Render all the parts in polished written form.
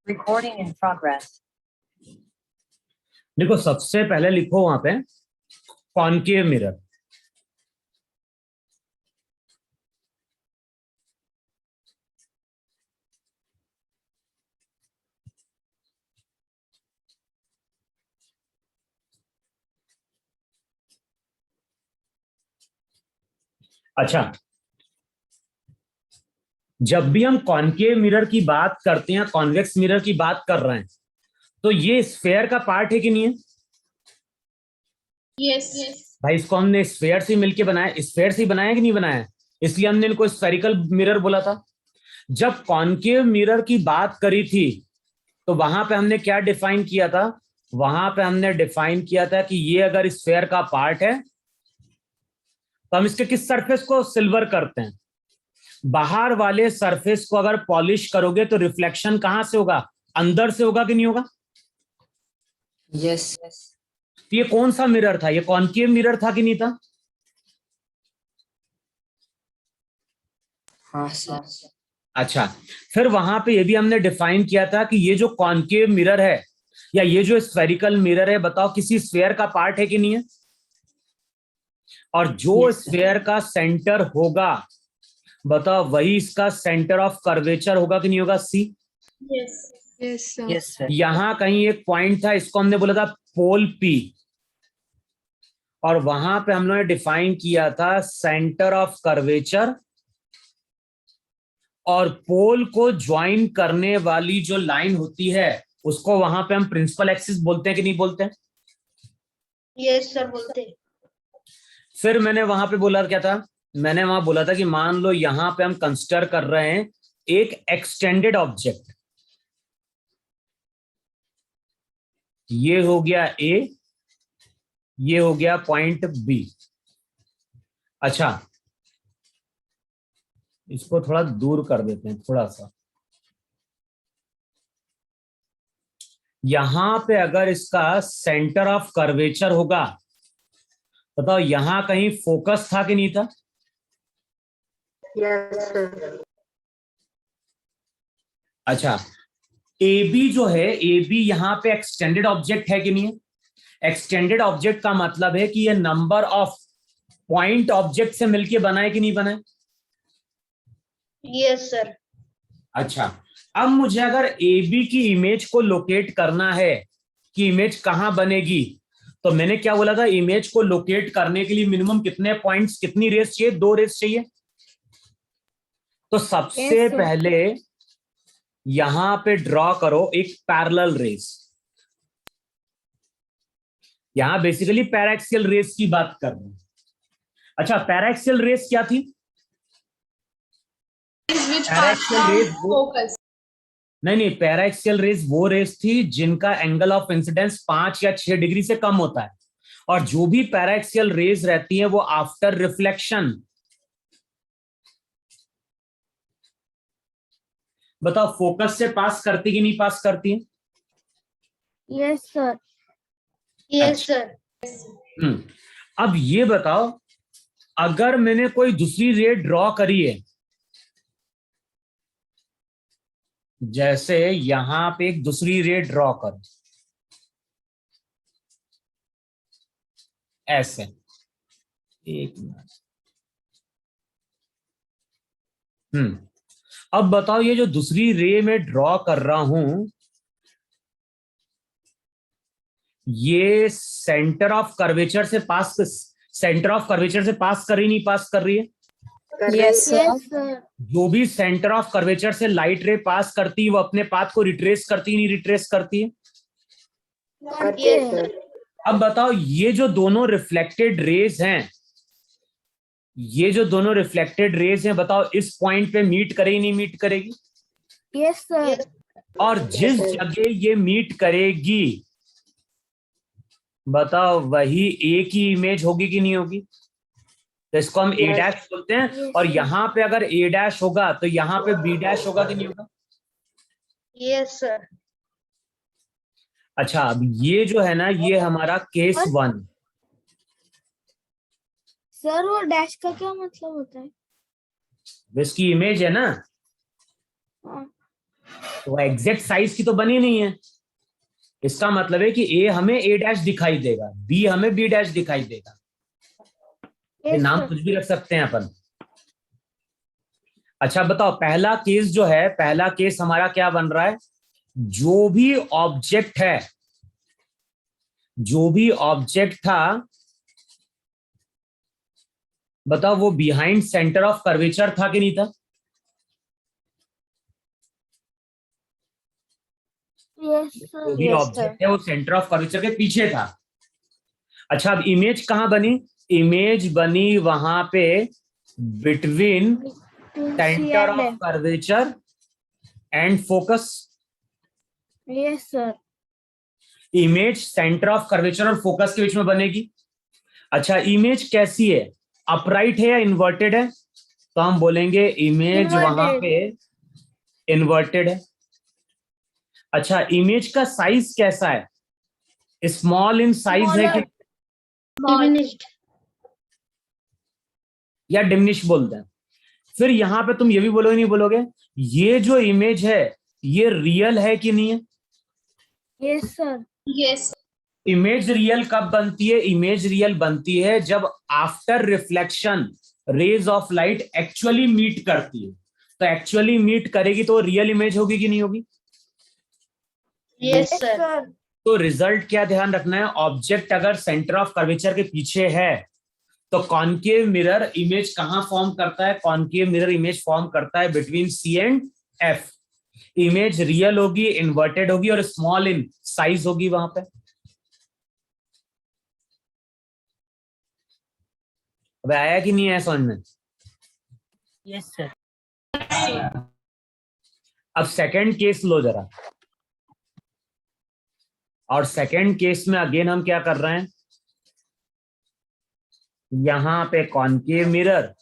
Recording in progress. देखो सबसे पहले लिखो वहां पे कॉनकेव मिरर। अच्छा, जब भी हम कॉनकेव मिरर की बात करते हैं, कॉन्वेक्स मिरर की बात कर रहे हैं, तो ये स्फेयर का पार्ट है कि नहीं है? यस भाई इसको हमने स्फेयर से मिलके बनाया, स्फेयर से बनाया कि नहीं बनाया? इसलिए हमने इनको स्फेरिकल मिरर बोला था। जब कॉनकेव मिरर की बात करी थी तो वहां पे हमने क्या डिफाइन किया था? वहां पे हमने डिफाइन किया था कि ये अगर स्फेयर का पार्ट है तो हम इसके किस सरफेस को सिल्वर करते हैं? बाहर वाले सरफेस को अगर पॉलिश करोगे तो रिफ्लेक्शन कहां से होगा? अंदर से होगा कि नहीं होगा? यस। तो ये कौन सा मिरर था? ये कॉनकेव मिरर था कि नहीं था? हाँ सर। अच्छा, फिर वहां पे ये भी हमने डिफाइन किया था कि ये जो कॉनकेव मिरर है या ये जो स्फेरिकल मिरर है, बताओ किसी स्फेयर का पार्ट है कि नहीं है? और जो स्फेयर का सेंटर होगा, बताओ वही इसका सेंटर ऑफ कर्वेचर होगा कि नहीं होगा? सी। Yes yes sir. यहां कहीं एक पॉइंट था, इसको हमने बोला था पोल पी, और वहां पे हम लोगों ने डिफाइन किया था सेंटर ऑफ कर्वेचर, और पोल को ज्वाइन करने वाली जो लाइन होती है उसको वहां पे हम प्रिंसिपल एक्सिस बोलते हैं कि नहीं बोलते हैं? यस सर बोलते हैं। फिर मैंने वहां पे बोला क्या था? मैंने वहां बोला था कि मान लो यहां पे हम कंसिडर कर रहे हैं एक एक्सटेंडेड ऑब्जेक्ट। ये हो गया ए, ये हो गया पॉइंट बी। अच्छा, इसको थोड़ा दूर कर देते हैं, थोड़ा सा। यहां पे अगर इसका सेंटर ऑफ कर्वेचर होगा, बताओ यहां कहीं फोकस था कि नहीं था? Yes sir. अच्छा, ए बी जो है, ए बी यहां पे एक्सटेंडेड ऑब्जेक्ट है कि नहीं है? एक्सटेंडेड ऑब्जेक्ट का मतलब है कि ये नंबर ऑफ पॉइंट ऑब्जेक्ट से मिलके बना है कि नहीं बना है? Yes sir. अच्छा, अब मुझे अगर ए बी की इमेज को लोकेट करना है कि इमेज कहां बनेगी, तो मैंने क्या बोला था? इमेज को लोकेट करने के लिए मिनिमम कितने पॉइंट्स, कितनी रेस चाहिए? 2 रेस चाहिए। तो सबसे पहले यहां पे ड्रॉ करो एक पैरेलल रेस। यहां बेसिकली पैराक्सियल रेस की बात कर रहे हैं। अच्छा, पैराक्सियल रेस क्या थी? Paraxial race focus. नहीं, पैराक्सियल रेस वो रेस थी जिनका एंगल ऑफ इंसिडेंस 5 या 6 डिग्री से कम होता है, और जो भी पैराक्सियल रेस रहती है वो आफ्टर रिफ्लेक्शन, बताओ फोकस से पास करती कि नहीं पास करती है? Yes sir. Yes sir. अब ये बताओ, अगर मैंने कोई दूसरी रे ड्रॉ करी है, जैसे यहां पे एक दूसरी रे ड्रॉ कर, ऐसे, एक मिनट। अब बताओ ये जो दूसरी रे में ड्रॉ कर रहा हूं, ये सेंटर ऑफ कर्वेचर से पास, सेंटर ऑफ कर्वेचर से पास कर रही नहीं पास कर रही है? Yes sir. जो भी सेंटर ऑफ कर्वेचर से लाइट रे पास करती है वो अपने पाथ को रिट्रेस करती है नहीं रिट्रेस करती है? Yes sir. अब बताओ ये जो दोनों रिफ्लेक्टेड रेज हैं, ये जो दोनों रिफ्लेक्टेड रेज हैं, बताओ इस पॉइंट पे मीट करेगी नहीं मीट करेगी? Yes sir. और जिस जगह ये मीट करेगी, बताओ वही ए की इमेज होगी कि नहीं होगी? तो इसको हम ए डैश बोलते हैं, और यहां पे अगर ए डैश होगा तो यहां पे बी डैश होगा कि नहीं होगा? Yes sir. अच्छा, अब ये जो है ना, ये हमारा केस 1। सर वो डैश का क्या मतलब होता है? इसकी इमेज है ना, हाँ। तो एग्जैक्ट साइज की तो बनी नहीं है। इसका मतलब है कि ए हमें ए डैश दिखाई देगा, बी हमें बी डैश दिखाई देगा। ये Yes, नाम sir. कुछ भी रख सकते हैं अपन। अच्छा बताओ, पहला केस जो है, पहला केस हमारा क्या बन रहा है? जो भी ऑब्जेक्ट है, जो भी ऑब्जेक्ट था, बताओ वो बिहाइंड सेंटर ऑफ कर्वेचर था कि नहीं था? Yes, sir. जो भी ऑब्जेक्ट है वो सेंटर ऑफ कर्वेचर के पीछे था। अच्छा, अब इमेज कहां बनी? इमेज बनी वहां पे between centre of curvature and focus. Yes, sir. Image centre of curvature और फोकस के बीच में बनेगी। अच्छा, इमेज कैसी है? अपराइट है या इन्वर्टेड है? तो हम बोलेंगे इमेज वहां Inverted. पे इन्वर्टेड है। अच्छा, इमेज का साइज कैसा है? स्मॉल इन साइज है कि Diminished. या डिमिनिश बोलते हैं? फिर यहां पे तुम ये भी बोलोगे नहीं बोलोगे, ये जो इमेज है ये रियल है कि नहीं है? Yes, sir. Yes. Image real कब बनती है? इमेज रियल बनती है जब after reflection rays of light actually meet करती है। तो एक्चुअली मीट करेगी तो रियल इमेज होगी कि नहीं होगी? Yes, Yes, sir. sir. तो रिजल्ट क्या ध्यान रखना है? ऑब्जेक्ट अगर सेंटर ऑफ कर्वेचर के पीछे है तो कॉनकेव मिरर इमेज कहां फॉर्म करता है? कॉनकेव मिरर इमेज फॉर्म करता है between C and F. Image real होगी, इन्वर्टेड होगी और स्मॉल इन साइज होगी वहां पे। अब आया कि नहीं आया समझ में? Yes, sir. अब सेकंड केस लो जरा, और सेकंड केस में अगेन हम क्या कर रहे हैं? यहां पे कॉनकेव मिरर,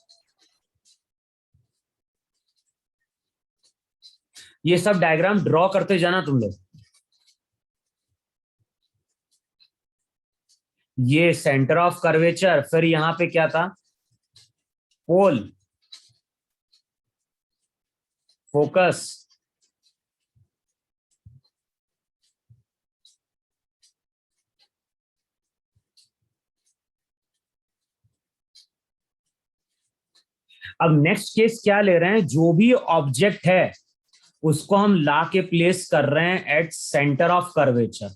ये सब डायग्राम ड्रॉ करते जाना तुम लोग। ये सेंटर ऑफ कर्वेचर, फिर यहां पे क्या था? पोल, फोकस, अब नेक्स्ट केस क्या ले रहे हैं? जो भी ऑब्जेक्ट है उसको हम ला के प्लेस कर रहे हैं एट सेंटर ऑफ कर्वेचर।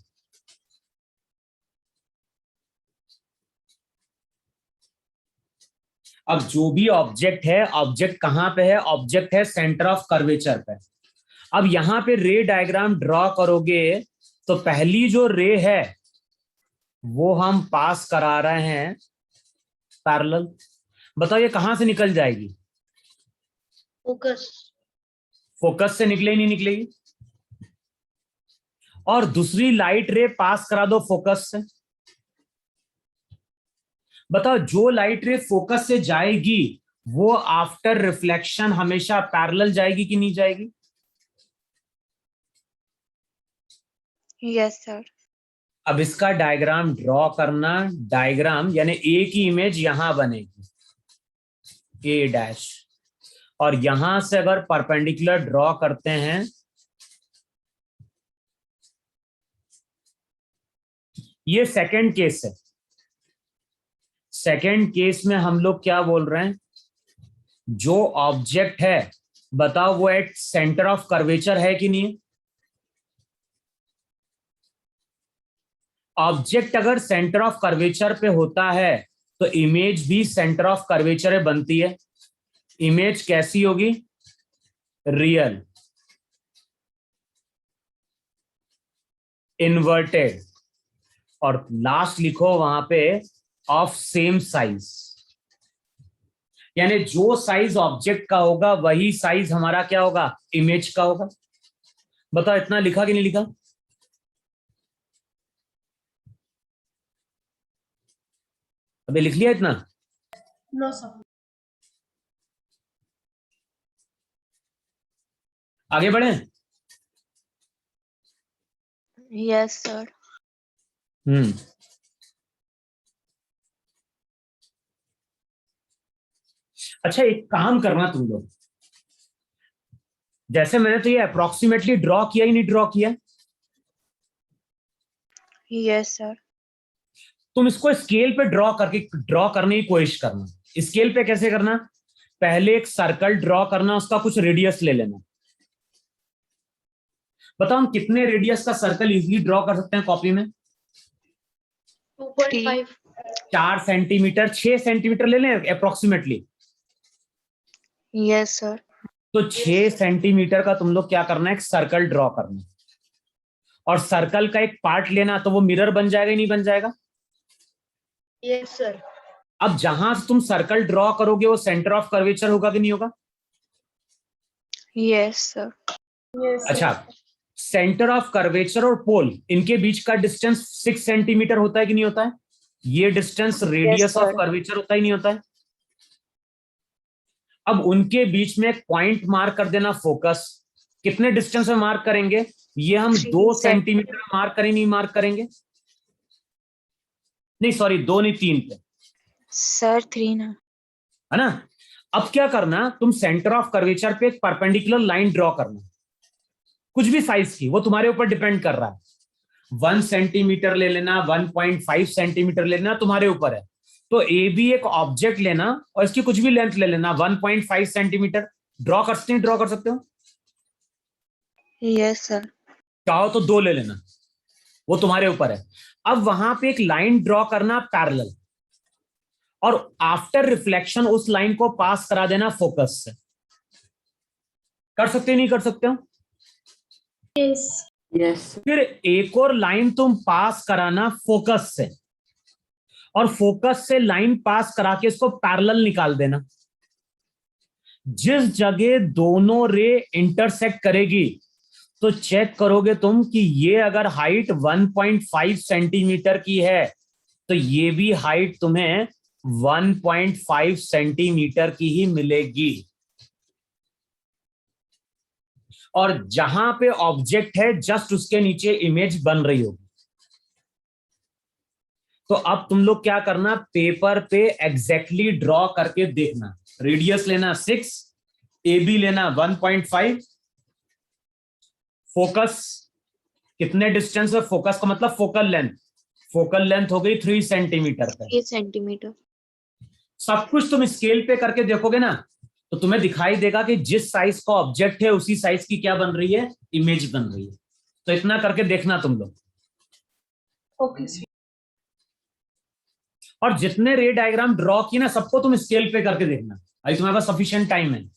अब जो भी ऑब्जेक्ट है, ऑब्जेक्ट कहां पे है? ऑब्जेक्ट है सेंटर ऑफ कर्वेचर पे। अब यहां पे रे डायग्राम ड्रॉ करोगे तो पहली जो रे है वो हम पास करा रहे हैं पैरेलल। बताओ ये कहां से निकल जाएगी? Focus. फोकस से निकले ही नहीं निकलेगी। और दूसरी लाइट रे पास करा दो फोकस से। बताओ जो लाइट रे फोकस से जाएगी वो आफ्टर रिफ्लेक्शन हमेशा पैरेलल जाएगी कि नहीं जाएगी? Yes, sir. अब इसका डायग्राम ड्रॉ करना। डायग्राम यानी ए की इमेज यहां बनेगी, ए डैश, और यहां से अगर परपेंडिकुलर ड्रॉ करते हैं, ये सेकंड केस है। सेकंड केस में हम लोग क्या बोल रहे हैं? जो ऑब्जेक्ट है बताओ वो एट सेंटर ऑफ कर्वेचर है कि नहीं? ऑब्जेक्ट अगर सेंटर ऑफ कर्वेचर पे होता है तो इमेज भी सेंटर ऑफ कर्वेचर बनती है। इमेज कैसी होगी? रियल, इन्वर्टेड, और लास्ट लिखो वहां पे ऑफ सेम साइज। यानी जो साइज ऑब्जेक्ट का होगा वही साइज हमारा क्या होगा? इमेज का होगा। बताओ इतना लिखा कि नहीं लिखा? अबे लिख लिया इतना? No, sir. आगे बढ़े? Yes, sir. अच्छा, एक काम करना तुम लोग, जैसे मैंने तो ये अप्रोक्सीमेटली ड्रॉ किया ही नहीं ड्रॉ किया, Yes, sir. तुम इसको स्केल पे ड्रॉ करने की कोशिश करना। स्केल पे कैसे करना, पहले एक सर्कल ड्रॉ करना, उसका कुछ रेडियस ले लेना। बताओ हम कितने रेडियस का सर्कल इजीली ड्रॉ कर सकते हैं कॉपी में? 2.5. 4 सेंटीमीटर, 6 सेंटीमीटर ले लें अप्रोक्सीमेटली। Yes, sir. तो 6 सेंटीमीटर का तुम लोग क्या करना है, एक सर्कल ड्रॉ करना, और सर्कल का एक पार्ट लेना, तो वो मिरर बन जाएगा ही नहीं बन जाएगा? Yes, sir. अब जहां से तुम सर्कल ड्रॉ करोगे वो सेंटर ऑफ कर्वेचर होगा कि नहीं होगा? Yes, sir. Yes, sir. अच्छा, सेंटर ऑफ कर्वेचर और पोल इनके बीच का डिस्टेंस 6 सेंटीमीटर होता है कि नहीं होता है? ये distance radius sir. Of curvature होता ही नहीं होता है? अब उनके बीच में एक पॉइंट मार्क कर देना, फोकस। कितने डिस्टेंस में मार्क करेंगे? ये हम 2 सेंटीमीटर में मार्क करेंगे, नहीं मार्क करेंगे? नहीं सॉरी, 2 नहीं 3 पे, Sir, 3 ना। है ना? अब क्या करना, तुम सेंटर ऑफ कर्वेचर पे एक परपेंडिकुलर लाइन ड्रॉ करना, कुछ भी साइज की, वो तुम्हारे ऊपर डिपेंड कर रहा है। 1 सेंटीमीटर ले लेना, 1.5 सेंटीमीटर ले लेना, तुम्हारे ऊपर है। तो ए भी एक ऑब्जेक्ट लेना और इसकी कुछ भी लेंथ ले लेना, 1.5 सेंटीमीटर। ड्रॉ कर सकते हैं, ड्रॉ कर सकते हो? Yes, sir. चाहो तो 2 ले लेना, वो तुम्हारे ऊपर है। अब वहां पे एक लाइन ड्रॉ करना पैरेलल, और आफ्टर रिफ्लेक्शन उस लाइन को पास करा देना फोकस से। कर सकते हो नहीं कर सकते हो? Yes. Yes. फिर एक और लाइन तुम पास कराना फोकस से, और फोकस से लाइन पास करा के इसको पैरेलल निकाल देना। जिस जगह दोनों रे इंटरसेक्ट करेगी, तो चेक करोगे तुम कि ये अगर हाइट 1.5 सेंटीमीटर की है, तो ये भी हाइट तुम्हें 1.5 सेंटीमीटर की ही मिलेगी। और जहां पे ऑब्जेक्ट है जस्ट उसके नीचे इमेज बन रही होगी। तो अब तुम लोग क्या करना, पेपर पे एग्जैक्टली ड्रॉ करके देखना। रेडियस लेना 6, ए बी लेना 1.5, फोकस कितने डिस्टेंस है, फोकस का मतलब फोकल लेंथ, फोकल लेंथ हो गई 3 सेंटीमीटर पे। 3 सेंटीमीटर। सब कुछ तुम स्केल पे करके देखोगे ना, तो तुम्हें दिखाई देगा कि जिस साइज का ऑब्जेक्ट है उसी साइज की क्या बन रही है, इमेज बन रही है। तो इतना करके देखना तुम लोग। Okay, sir. और जितने रे डायग्राम ड्रॉ किए ना, सबको तुम स्केल पे करके देखना। अभी तुम्हारे पास सफिशिएंट टाइम है,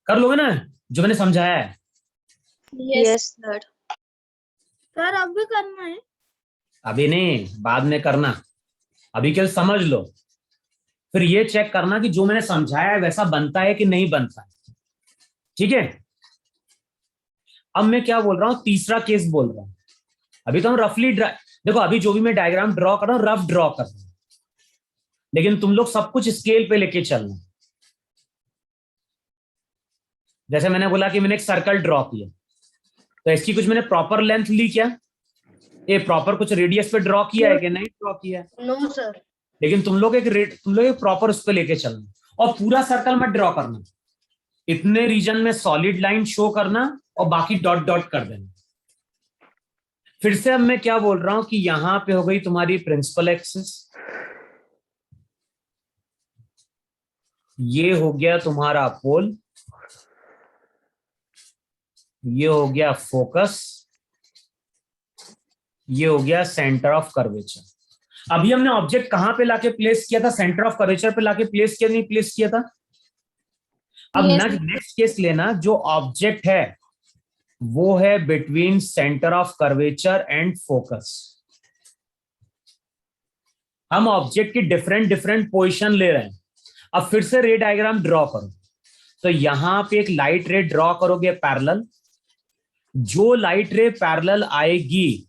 कर लोगे ना जो मैंने समझाया है? Yes. Yes, sir. सर अब भी करना है? अभी नहीं, बाद में करना, अभी केवल समझ लो। फिर ये चेक करना कि जो मैंने समझाया है वैसा बनता है कि नहीं बनता है। ठीक है? अब मैं क्या बोल रहा हूं, तीसरा केस बोल रहा हूं। अभी तो हम रफली देखो, अभी जो भी मैं डायग्राम ड्रॉ कर रहा हूं रफ ड्रॉ कर रहा हूं, लेकिन तुम लोग सब कुछ स्केल पे लेके चलना। जैसे मैंने बोला कि मैंने एक सर्कल ड्रॉ किया, तो इसकी कुछ मैंने प्रॉपर लेंथ ली क्या? ये प्रॉपर कुछ रेडियस पे ड्रॉ किया है कि नहीं ड्रॉ किया है? No, sir. लेकिन तुम लोग एक प्रॉपर उस पर लेके चलना, और पूरा सर्कल मत ड्रॉ करना। इतने रीजन में सॉलिड लाइन शो करना और बाकी डॉट डॉट कर देना। फिर से अब मैं क्या बोल रहा हूं कि यहां पे हो गई तुम्हारी प्रिंसिपल एक्सिस, ये हो गया तुम्हारा पोल, ये हो गया फोकस, ये हो गया सेंटर ऑफ कर्वेचर। अभी हमने ऑब्जेक्ट कहां पे लाके प्लेस किया था? सेंटर ऑफ कर्वेचर पे लाके प्लेस किया, नहीं प्लेस किया था? अब Yes. नेक्स्ट केस लेना, जो ऑब्जेक्ट है वो है between centre of curvature and focus. हम ऑब्जेक्ट की डिफरेंट डिफरेंट पोजीशन ले रहे हैं। अब फिर से रे डायग्राम ड्रॉ करो, तो यहां पे एक लाइट रे ड्रॉ करोगे पैरेलल। जो लाइट रे पैरेलल आएगी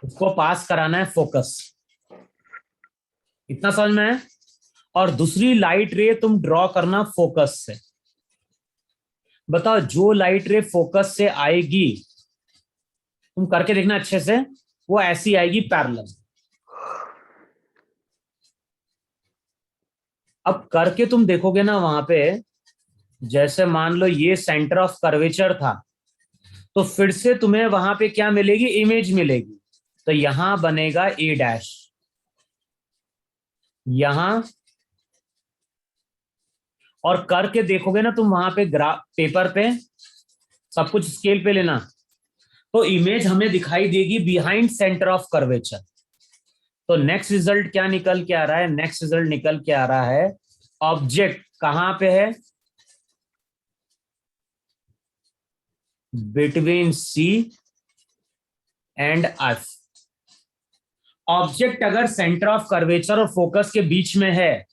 उसको पास कराना है फोकस। इतना समझ में है? और दूसरी लाइट रे तुम ड्रॉ करना फोकस से। बताओ, जो लाइट रे फोकस से आएगी, तुम करके देखना अच्छे से, वो ऐसी आएगी पैरेलल। अब करके तुम देखोगे ना वहां पे, जैसे मान लो ये सेंटर ऑफ कर्वेचर था, तो फिर से तुम्हें वहां पे क्या मिलेगी, इमेज मिलेगी। तो यहां बनेगा ए डैश, यहां, और करके देखोगे ना तुम वहां पे ग्राफ पेपर पे, सब कुछ स्केल पे लेना, तो इमेज हमें दिखाई देगी बिहाइंड सेंटर ऑफ कर्वेचर। तो नेक्स्ट रिजल्ट क्या निकल के आ रहा है, नेक्स्ट रिजल्ट निकल के आ रहा है, ऑब्जेक्ट कहां पे है, between C and F. Object अगर सेंटर ऑफ कर्वेचर और फोकस के बीच में है,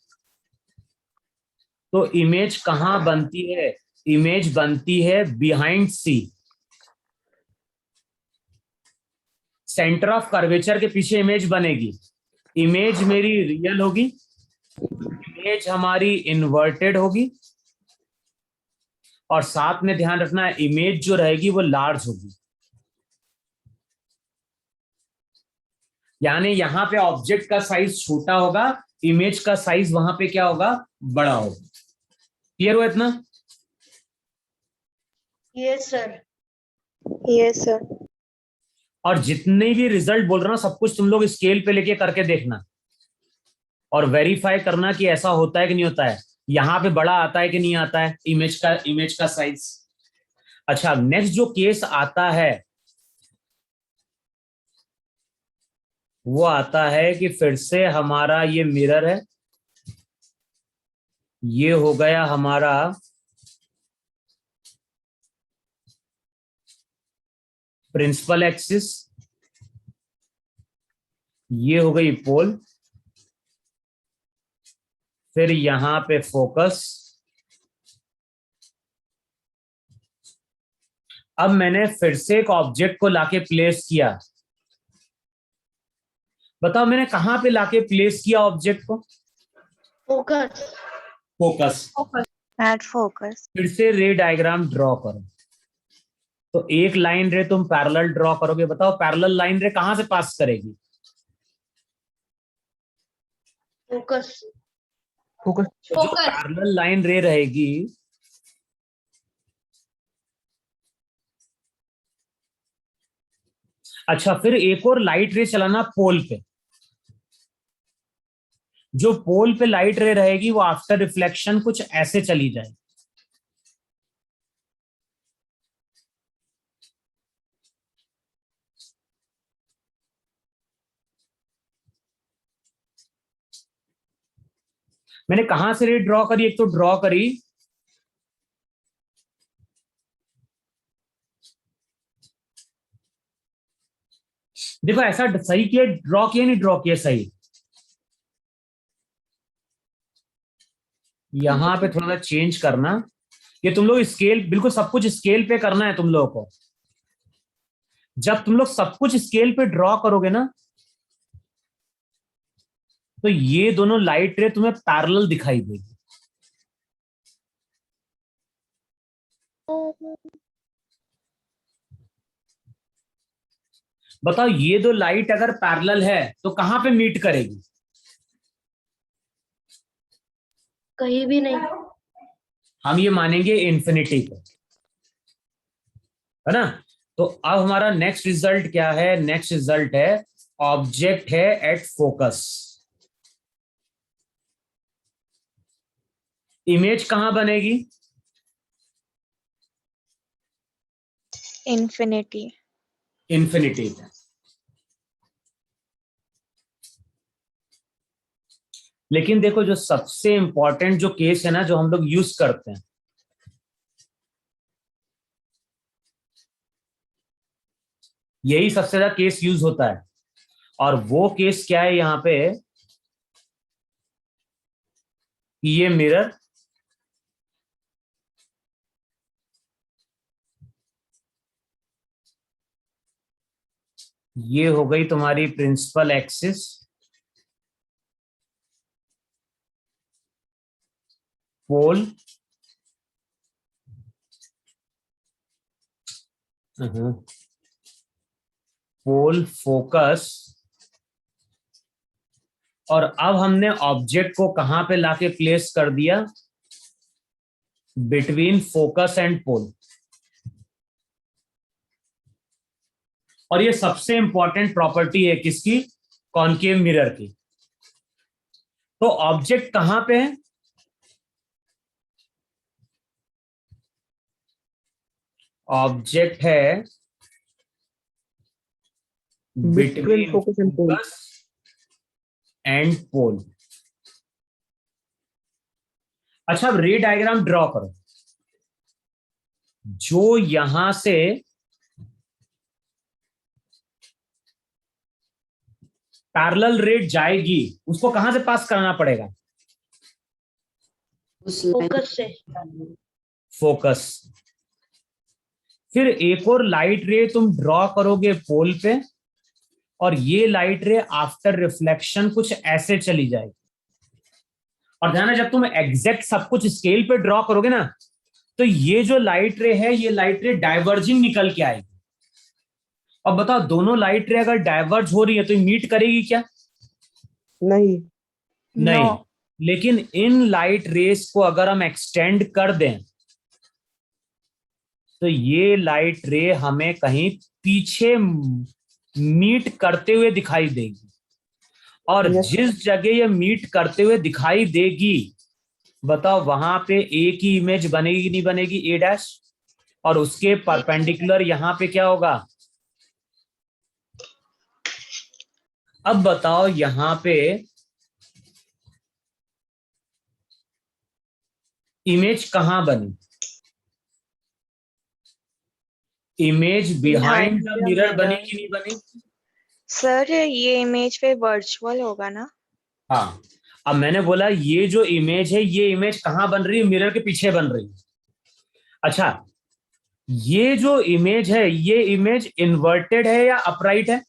तो इमेज कहां बनती है, इमेज बनती है behind C. Centre of curvature के पीछे इमेज बनेगी, इमेज मेरी रियल होगी, इमेज हमारी इन्वर्टेड होगी, और साथ में ध्यान रखना है इमेज जो रहेगी वो लार्ज होगी। यानी यहां पे ऑब्जेक्ट का साइज छोटा होगा, इमेज का साइज वहां पे क्या होगा, बड़ा होगा। क्लियर हुआ इतना? Yes, sir. Yes, sir. और जितने भी रिजल्ट बोल रहा हूं सब कुछ तुम लोग स्केल पे लेके करके देखना, और वेरीफाई करना कि ऐसा होता है कि नहीं होता है, यहां पे बड़ा आता है कि नहीं आता है इमेज का साइज। अच्छा, नेक्स्ट जो केस आता है वो आता है कि फिर से हमारा ये मिरर है, ये हो गया हमारा प्रिंसिपल एक्सिस, ये हो गई पोल, फिर यहां पे फोकस। अब मैंने फिर से एक ऑब्जेक्ट को लाके प्लेस किया, बताओ मैंने कहां पे लाके प्लेस किया ऑब्जेक्ट को, Focus. फोकस। At focus. फिर से रे डायग्राम ड्रॉ करो, तो एक लाइन रे तुम पैरेलल ड्रॉ करोगे, बताओ पैरेलल लाइन रे कहां से पास करेगी, Focus. फोकस। जो पैरेलल लाइन रे रहेगी, अच्छा फिर एक और लाइट रे चलाना पोल पे, जो पोल पे लाइट रे रहेगी वो आफ्टर रिफ्लेक्शन कुछ ऐसे चली जाएगी। मैंने कहां से रे ड्रॉ करी, एक तो ड्रॉ करी देखो ऐसा सही किया, ड्रॉ किया नहीं ड्रॉ किया सही, यहां पे थोड़ा सा चेंज करना, ये तुम लोग स्केल बिल्कुल सब कुछ स्केल पे करना है तुम लोगों को। जब तुम लोग सब कुछ स्केल पे ड्रॉ करोगे ना, तो ये दोनों लाइट रे तुम्हें पैरेलल दिखाई देगी। बताओ ये दो लाइट अगर पैरेलल है तो कहां पे मीट करेगी, कहीं भी नहीं. हम ये मानेंगे इन्फिनिटी पे, है ना। तो अब हमारा नेक्स्ट रिजल्ट क्या है, नेक्स्ट रिजल्ट है ऑब्जेक्ट है एट फोकस। इमेज कहां बनेगी, Infinity. इन्फिनिटी पे। लेकिन देखो जो सबसे इंपॉर्टेंट जो केस है ना, जो हम लोग यूज करते हैं, यही सबसे ज्यादा केस यूज होता है। और वो केस क्या है यहां पे, ये मिरर, ये हो गई तुम्हारी प्रिंसिपल एक्सिस, पोल, पोल फोकस, और अब हमने ऑब्जेक्ट को कहां पे लाके प्लेस कर दिया, बिटवीन फोकस एंड पोल। और ये सबसे इंपॉर्टेंट प्रॉपर्टी है किसकी, कॉनकेव मिरर की। तो ऑब्जेक्ट कहां पे है, ऑब्जेक्ट है between focus and pole. Focus and pole. अच्छा, अब रे डायग्राम ड्रॉ करो। जो यहां से पैरेलल रे जाएगी उसको कहां से पास कराना पड़ेगा, फोकस से। फोकस। फिर एक और लाइट रे तुम ड्रॉ करोगे पोल पे, और ये लाइट रे आफ्टर रिफ्लेक्शन कुछ ऐसे चली जाएगी। और ध्यान है, जब तुम एग्जैक्ट सब कुछ स्केल पे ड्रॉ करोगे ना, तो ये जो लाइट रे है, ये लाइट रे डाइवर्जिंग निकल के आएगी। अब बताओ, दोनों लाइट रे अगर डाइवर्ज हो रही है तो मीट करेगी क्या, नहीं। नहीं। No. लेकिन इन लाइट रेस को अगर हम एक्सटेंड कर दें तो ये लाइट रे हमें कहीं पीछे मीट करते हुए दिखाई देगी। और Yes. जिस जगह ये मीट करते हुए दिखाई देगी, बताओ वहां पे ए की इमेज बनेगी कि नहीं बनेगी, ए डैश। और उसके परपेंडिकुलर यहां पे क्या होगा, अब बताओ यहां पे इमेज कहां बनी, image behind the Behind the mirror बनी mirror. कि नहीं बनी। सर ये इमेज पे वर्चुअल होगा ना? हाँ, अब मैंने बोला ये जो इमेज है, ये इमेज कहां बन रही है, मिरर के पीछे बन रही है। अच्छा, ये जो इमेज है, ये इमेज इन्वर्टेड है या अपराइट है,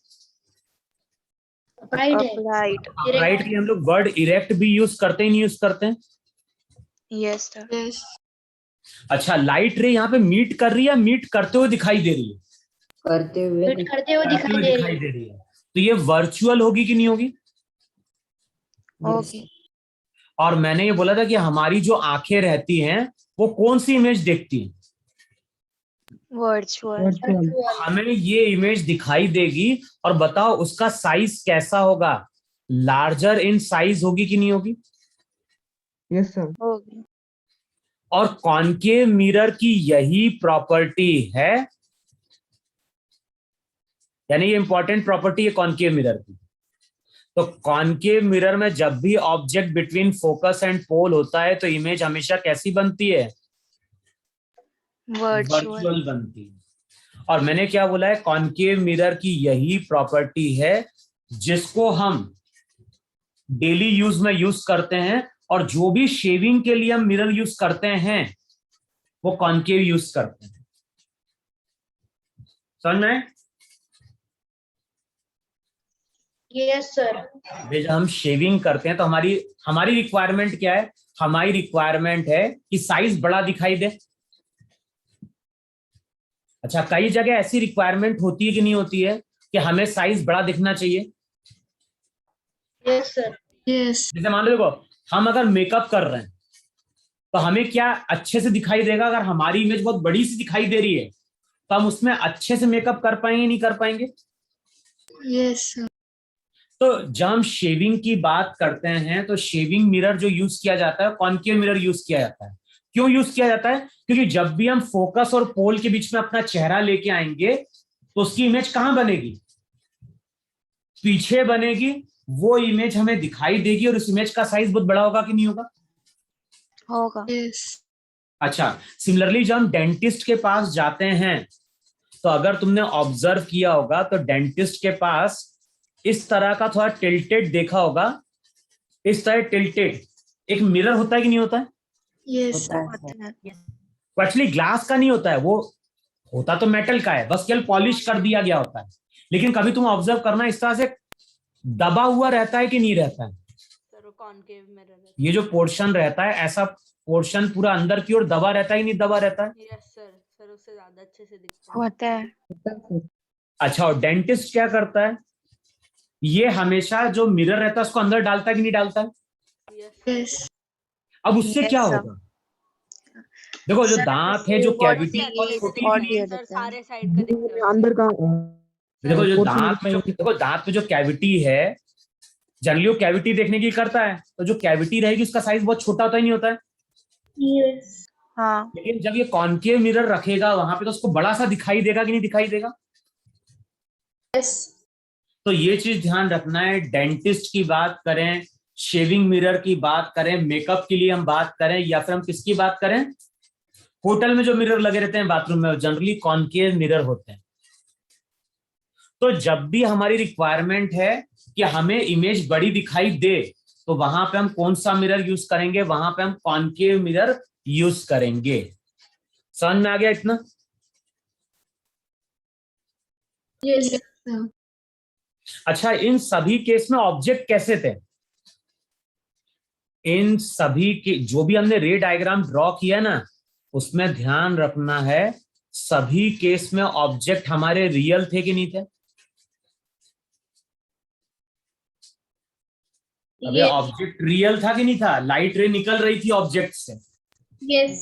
राइट है। Upright. अपराइट के लिए हम लोग वर्ड इरेक्ट भी यूज करते ही नहीं यूज करते हैं। Yes sir. अच्छा, लाइट रे यहाँ पे मीट कर रही है, मीट करते हुए दिखाई दे रही है, करते हुए फिट करते हुए करते दिखाई हुए दे दिखाई रही है। दे रही है। तो ये वर्चुअल होगी कि नहीं होगी। Okay. और मैंने ये बोला था कि हमारी जो आंखें रहती हैं वो कौन सी इमेज देखती हैं, Virtual. Virtual. हमें ये इमेज दिखाई देगी। और बताओ उसका साइज कैसा होगा, लार्जर इन साइज होगी कि नहीं होगी। Yes sir. होगी. और कॉनकेव मिरर की यही प्रॉपर्टी है, यानी ये इंपॉर्टेंट प्रॉपर्टी है कॉनकेव मिरर की। तो कॉनकेव मिरर में जब भी ऑब्जेक्ट बिटवीन फोकस एंड पोल होता है तो इमेज हमेशा कैसी बनती है, Virtual. वर्चुअल बनती है। और मैंने क्या बोला है, कॉनकेव मिरर की यही प्रॉपर्टी है जिसको हम डेली यूज में यूज करते हैं। और जो भी शेविंग के लिए हम मिरर यूज करते हैं वो कॉनकेव यूज करते हैं। समझ में। Yes sir. जब हम शेविंग करते हैं तो हमारी हमारी रिक्वायरमेंट क्या है, हमारी रिक्वायरमेंट है कि साइज बड़ा दिखाई दे। अच्छा, कई जगह ऐसी रिक्वायरमेंट होती है कि नहीं होती है कि हमें साइज बड़ा दिखना चाहिए। Yes sir. जैसे मान लो, देखो हम अगर मेकअप कर रहे हैं तो हमें क्या अच्छे से दिखाई देगा, अगर हमारी इमेज बहुत बड़ी सी दिखाई दे रही है तो हम उसमें अच्छे से मेकअप कर पाएंगे नहीं कर पाएंगे। Yes sir. तो जब हम शेविंग की बात करते हैं तो शेविंग मिरर जो यूज किया जाता है, कॉनकेव मिरर यूज किया जाता है। क्यों यूज किया जाता है, क्योंकि जब भी हम फोकस और पोल के बीच में अपना चेहरा लेके आएंगे तो उसकी इमेज कहां बनेगी, पीछे बनेगी। वो इमेज हमें दिखाई देगी और उस इमेज का साइज बहुत बड़ा होगा कि नहीं होगा, होगा. Yes. अच्छा, सिमिलरली जब हम डेंटिस्ट के पास जाते हैं तो अगर तुमने ऑब्जर्व किया होगा तो डेंटिस्ट के पास इस तरह का थोड़ा टिल्टेड देखा होगा, इस तरह टिल्टेड एक मिरर होता है कि नहीं होता है। Yes. होता है होता है. वो एक्चुअली ग्लास का नहीं होता है, वो होता तो मेटल का है, बस केवल पॉलिश कर दिया गया होता है। लेकिन कभी तुम ऑब्जर्व करना, इस तरह से दबा हुआ रहता है कि नहीं रहता है। सर वो कॉनकेव मिरर है। ये जो पोर्शन रहता है, ऐसा पोर्शन पूरा अंदर की ओर दबा रहता है कि नहीं दबा रहता है। यस सर, सर उससे ज्यादा अच्छे से दिखता है। होता है. अच्छा, और डेंटिस्ट क्या करता है, ये हमेशा जो मिरर रहता है उसको अंदर डालता है कि नहीं डालता है? Yes Yes. अब उससे Yes, क्या sir. होगा? देखो जो Sir, दांत है, जो what कैविटी the बहुत छोटी और सी दिया सर जाता है। सारे साइड का दिखते हैं अंदर का देखो जो portion दांत में जो देखो दांत में जो कैविटी है, जनरली वो कैविटी देखने की करता है, तो जो कैविटी रहेगी उसका साइज बहुत छोटा होता ही नहीं होता है। Yes. हाँ, लेकिन जब ये कॉनकेव मिरर रखेगा वहां पे तो उसको बड़ा सा दिखाई देगा कि नहीं दिखाई देगा? Yes. तो ये चीज ध्यान रखना है। डेंटिस्ट की बात करें, शेविंग मिरर की बात करें, मेकअप के लिए हम बात करें, या फिर हम किसकी बात करें, होटल में जो मिरर लगे रहते हैं बाथरूम में, जनरली कॉनकेव मिरर होते हैं। तो जब भी हमारी रिक्वायरमेंट है कि हमें इमेज बड़ी दिखाई दे, तो वहां पे हम कौन सा मिरर यूज करेंगे? वहां पे हम कॉनकेव मिरर यूज करेंगे। समझ में आ गया इतना? Yes. Sir. अच्छा, इन सभी केस में ऑब्जेक्ट कैसे थे? इन सभी के जो भी हमने रे डायग्राम ड्रॉ किया ना, उसमें ध्यान रखना है सभी केस में ऑब्जेक्ट हमारे रियल थे कि नहीं थे? अबे Yes. ऑब्जेक्ट रियल था कि नहीं था? लाइट रे निकल रही थी ऑब्जेक्ट से। Yes.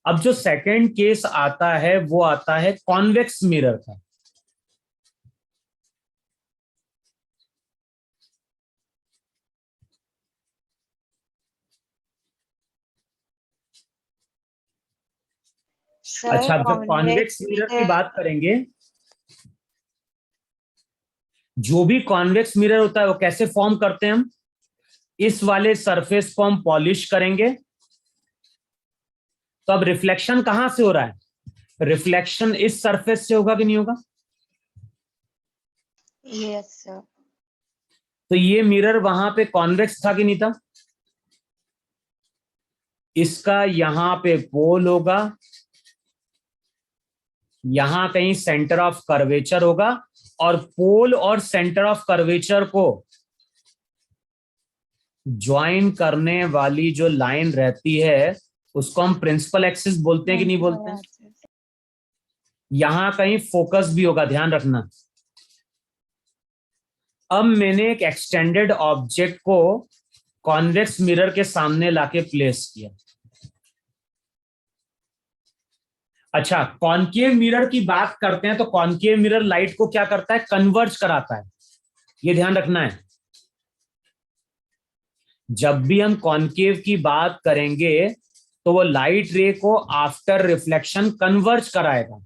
अब जो सेकंड केस आता है वो आता है कॉन्वेक्स मिरर का। sir, अच्छा, अब जब convex कॉन्वेक्स मिरर की mirror, बात करेंगे, जो भी कॉन्वेक्स मिरर होता है वो कैसे फॉर्म करते हैं हम? इस वाले सरफेस को हम पॉलिश करेंगे, तो अब रिफ्लेक्शन कहां से हो रहा है? रिफ्लेक्शन इस सरफेस से होगा कि नहीं होगा? yes, sir. तो ये मिरर वहां पे कॉन्वेक्स था कि नहीं था? इसका यहां पे पोल होगा, यहां कहीं सेंटर ऑफ कर्वेचर होगा, और पोल और सेंटर ऑफ कर्वेचर को ज्वाइन करने वाली जो लाइन रहती है उसको हम प्रिंसिपल एक्सिस बोलते हैं कि नहीं बोलते हैं? यहां कहीं फोकस भी होगा, ध्यान रखना। अब मैंने एक एक्सटेंडेड ऑब्जेक्ट को कॉन्वेक्स मिरर के सामने लाके प्लेस किया। अच्छा, कॉनकेव मिरर की बात करते हैं तो कॉनकेव मिरर लाइट को क्या करता है? कन्वर्ज कराता है। ये ध्यान रखना है। जब भी हम कॉनकेव की बात करेंगे तो वो लाइट रे को आफ्टर रिफ्लेक्शन कन्वर्ज कराएगा,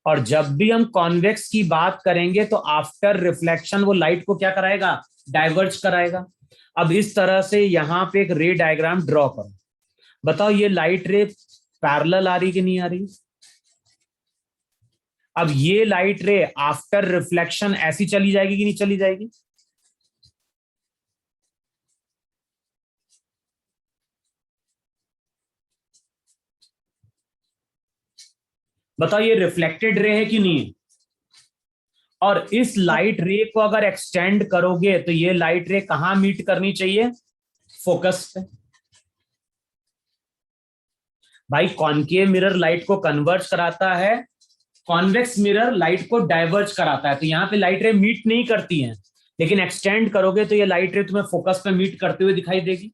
और जब भी हम कॉन्वेक्स की बात करेंगे तो आफ्टर रिफ्लेक्शन वो लाइट को क्या कराएगा? डाइवर्ज कराएगा। अब इस तरह से यहां पे एक रे डायग्राम ड्रॉ करो। बताओ ये लाइट रे पैरेलल आ रही कि नहीं आ रही? अब ये लाइट रे आफ्टर रिफ्लेक्शन ऐसी चली जाएगी कि नहीं चली जाएगी? बताओ ये रिफ्लेक्टेड रे है कि नहीं है? और इस लाइट रे को अगर एक्सटेंड करोगे तो ये लाइट रे कहां मीट करनी चाहिए? फोकस पे। भाई कॉनकेव मिरर लाइट को कन्वर्ज कराता है, कॉन्वेक्स मिरर लाइट को डाइवर्ज कराता है। तो यहां पे लाइट रे मीट नहीं करती हैं, लेकिन एक्सटेंड करोगे तो ये लाइट रे तुम्हें फोकस पे मीट करते हुए दिखाई देगी।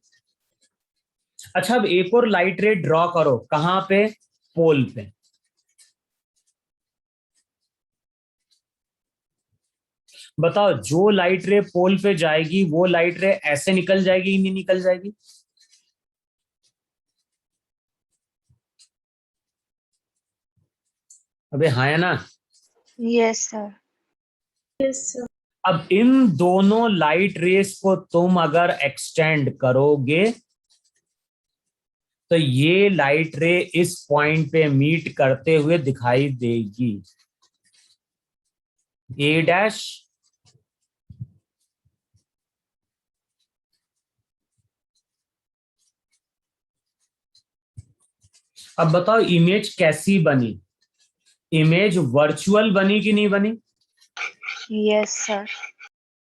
अच्छा, अब एक और लाइट रे ड्रॉ करो। कहां पे? पोल पे। बताओ जो लाइट रे पोल पे जाएगी वो लाइट रे ऐसे निकल जाएगी कि नहीं निकल जाएगी? अबे हाँ या ना? Yes, sir. Yes, sir. अब इन दोनों लाइट रेस को तुम अगर एक्सटेंड करोगे तो ये लाइट रे इस पॉइंट पे मीट करते हुए दिखाई देगी। ए डैश अब बताओ इमेज कैसी बनी? इमेज वर्चुअल बनी कि नहीं बनी? Yes, sir.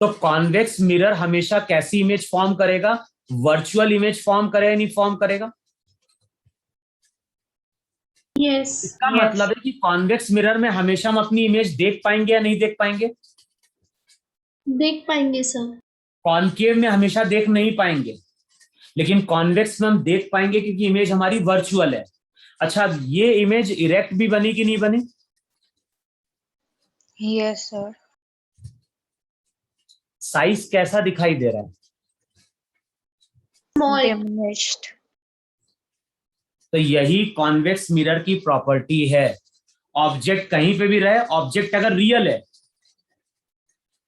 तो कॉन्वेक्स मिरर हमेशा कैसी इमेज फॉर्म करेगा? वर्चुअल इमेज फॉर्म करेगा नहीं फॉर्म करेगा? Yes. इसका Yes. मतलब है कि कॉन्वेक्स मिरर में हमेशा हम अपनी इमेज देख पाएंगे या नहीं देख पाएंगे? देख पाएंगे सर. कॉनकेव में हमेशा देख नहीं पाएंगे, लेकिन कॉन्वेक्स में हम देख पाएंगे क्योंकि इमेज हमारी वर्चुअल है। अच्छा, ये इमेज इरेक्ट भी बनी कि नहीं बनी? Yes, sir. साइज कैसा दिखाई दे रहा है? Small. Diminished. तो यही कॉन्वेक्स मिरर की प्रॉपर्टी है। ऑब्जेक्ट कहीं पे भी रहे, ऑब्जेक्ट अगर रियल है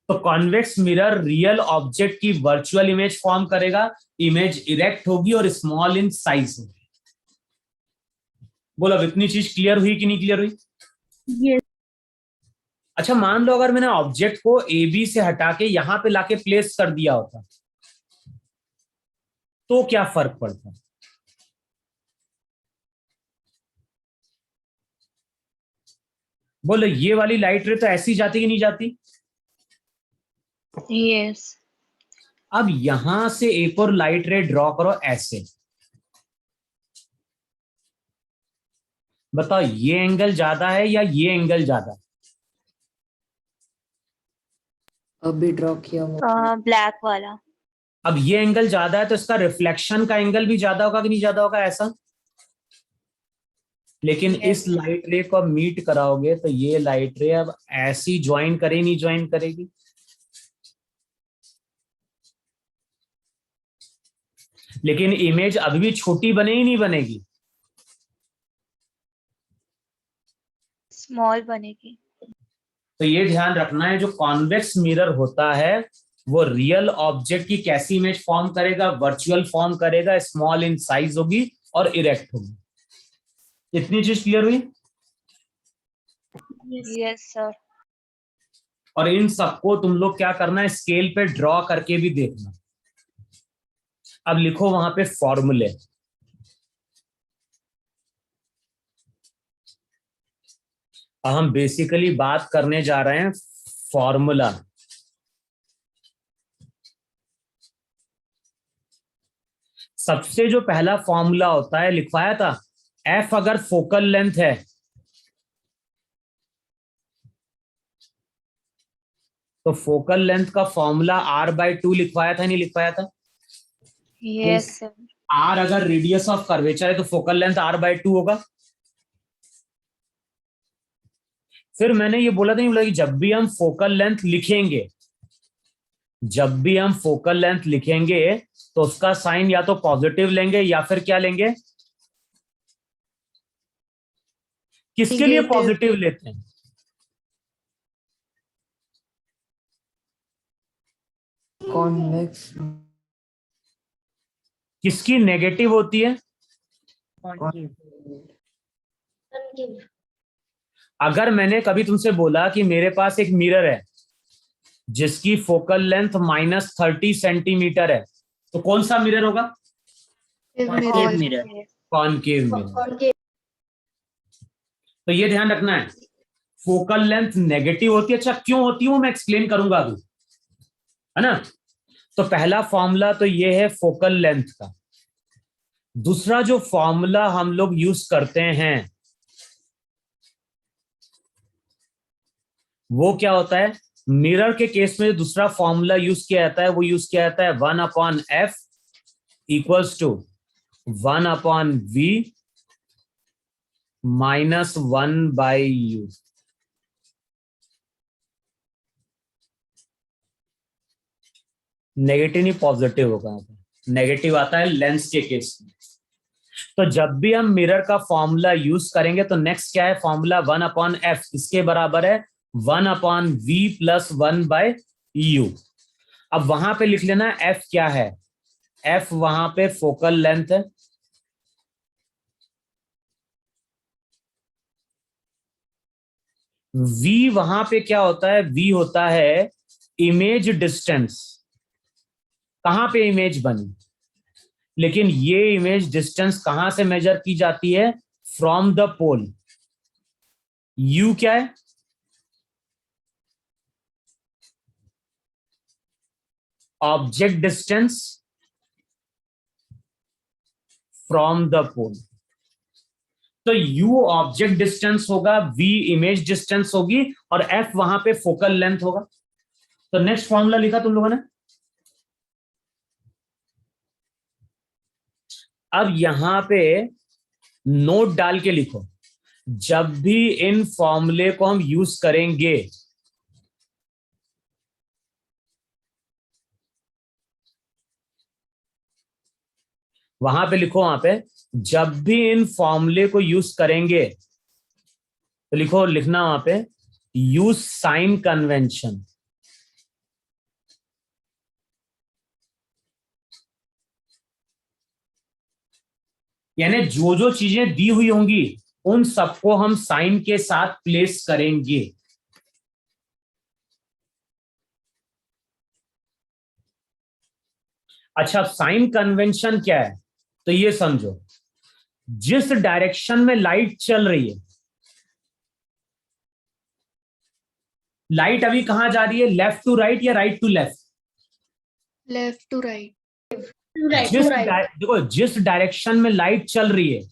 तो कॉन्वेक्स मिरर रियल ऑब्जेक्ट की वर्चुअल इमेज फॉर्म करेगा, इमेज इरेक्ट होगी और स्मॉल इन साइज होगी। बोलो, अब इतनी चीज क्लियर हुई कि नहीं क्लियर हुई? Yes. अच्छा, मान लो अगर मैंने ऑब्जेक्ट को ए बी से हटा के यहां पे लाके प्लेस कर दिया होता तो क्या फर्क पड़ता? बोलो, ये वाली लाइट रे तो ऐसी जाती कि नहीं जाती? Yes. अब यहां से एक और लाइट रे ड्रॉ करो ऐसे, बताओ ये एंगल ज्यादा है या ये एंगल ज्यादा? अभी ड्रॉ किया हुआ Black वाला. अब ये एंगल ज्यादा है तो इसका रिफ्लेक्शन का एंगल भी ज्यादा होगा कि नहीं ज्यादा होगा ऐसा? लेकिन Yes. इस लाइट रे को अब मीट कराओगे तो ये लाइट रे अब ऐसी ज्वाइन करे नहीं ज्वाइन करेगी? लेकिन इमेज अभी भी छोटी बने ही नहीं बनेगी? Small बनेगी. तो ये ध्यान रखना है, जो कॉन्वेक्स मिरर होता है वो रियल ऑब्जेक्ट की कैसी इमेज फॉर्म करेगा? वर्चुअल फॉर्म करेगा, स्मॉल इन साइज होगी और इरेक्ट होगी। इतनी चीज क्लियर हुई? Yes. Yes, sir. और इन सबको तुम लोग क्या करना है, स्केल पे ड्रॉ करके भी देखना। अब लिखो वहां पे फॉर्मूले। हम बेसिकली बात करने जा रहे हैं फॉर्मूला। सबसे जो पहला फॉर्मूला होता है लिखवाया था, एफ अगर फोकल लेंथ है तो फोकल लेंथ का फॉर्मूला r/2 लिखवाया था नहीं लिखवाया था? Yes, sir. r अगर रेडियस ऑफ कर्वेचर है तो फोकल लेंथ r/2 होगा। फिर मैंने ये बोला था नहीं बोला कि जब भी हम फोकल लेंथ लिखेंगे, जब भी हम फोकल लेंथ लिखेंगे तो उसका साइन या तो पॉजिटिव लेंगे या फिर क्या लेंगे? किसके लिए Negative. पॉजिटिव लेते हैं? कॉन्वेक्स किसकी नेगेटिव होती है? Concave. Concave. अगर मैंने कभी तुमसे बोला कि मेरे पास एक मिरर है जिसकी फोकल लेंथ -30 सेंटीमीटर है, तो कौन सा मिरर होगा? Concave mirror. Concave mirror. Concave. तो ये ध्यान रखना है, फोकल लेंथ नेगेटिव होती है। अच्छा, क्यों होती है वो मैं एक्सप्लेन करूंगा अभी, है ना? तो पहला फॉर्मूला तो ये है फोकल लेंथ का। दूसरा जो फॉर्मूला हम लोग यूज करते हैं वो क्या होता है? मिरर के केस में दूसरा फॉर्मूला यूज किया जाता है वो यूज किया जाता है 1/f equals to 1/v minus 1/u। Negative नहीं पॉजिटिव होगा, नेगेटिव आता है लेंस के केस में। तो जब भी हम मिरर का फॉर्मूला यूज करेंगे तो नेक्स्ट क्या है? फॉर्मूला 1/f, इसके बराबर है 1/v प्लस 1/u। अब वहां पे लिख लेना f क्या है? f वहां पे फोकल लेंथ है, v वहां पे क्या होता है? v होता है इमेज डिस्टेंस। कहां पे इमेज बनी? लेकिन ये इमेज डिस्टेंस कहां से मेजर की जाती है? From the pole. u क्या है? ऑब्जेक्ट डिस्टेंस फ्रॉम द पोल। तो u ऑब्जेक्ट डिस्टेंस होगा, v इमेज डिस्टेंस होगी और f वहां पे फोकल लेंथ होगा। तो नेक्स्ट फॉर्मूला लिखा तुम लोगों ने। अब यहां पे नोट डाल के लिखो, जब भी इन फॉर्मूले को हम यूज करेंगे वहां पे लिखो, वहां पे जब भी इन फॉर्मूले को यूज करेंगे तो लिखो, लिखना वहां पे यूज साइन कन्वेंशन। यानी जो जो चीजें दी हुई होंगी उन सबको हम साइन के साथ प्लेस करेंगे। अच्छा, साइन कन्वेंशन क्या है? तो ये समझो, जिस डायरेक्शन में लाइट चल रही है, लाइट अभी कहां जा रही है, लेफ्ट टू राइट या right to left? Left to right. देखो, जिस डायरेक्शन में लाइट चल रही है,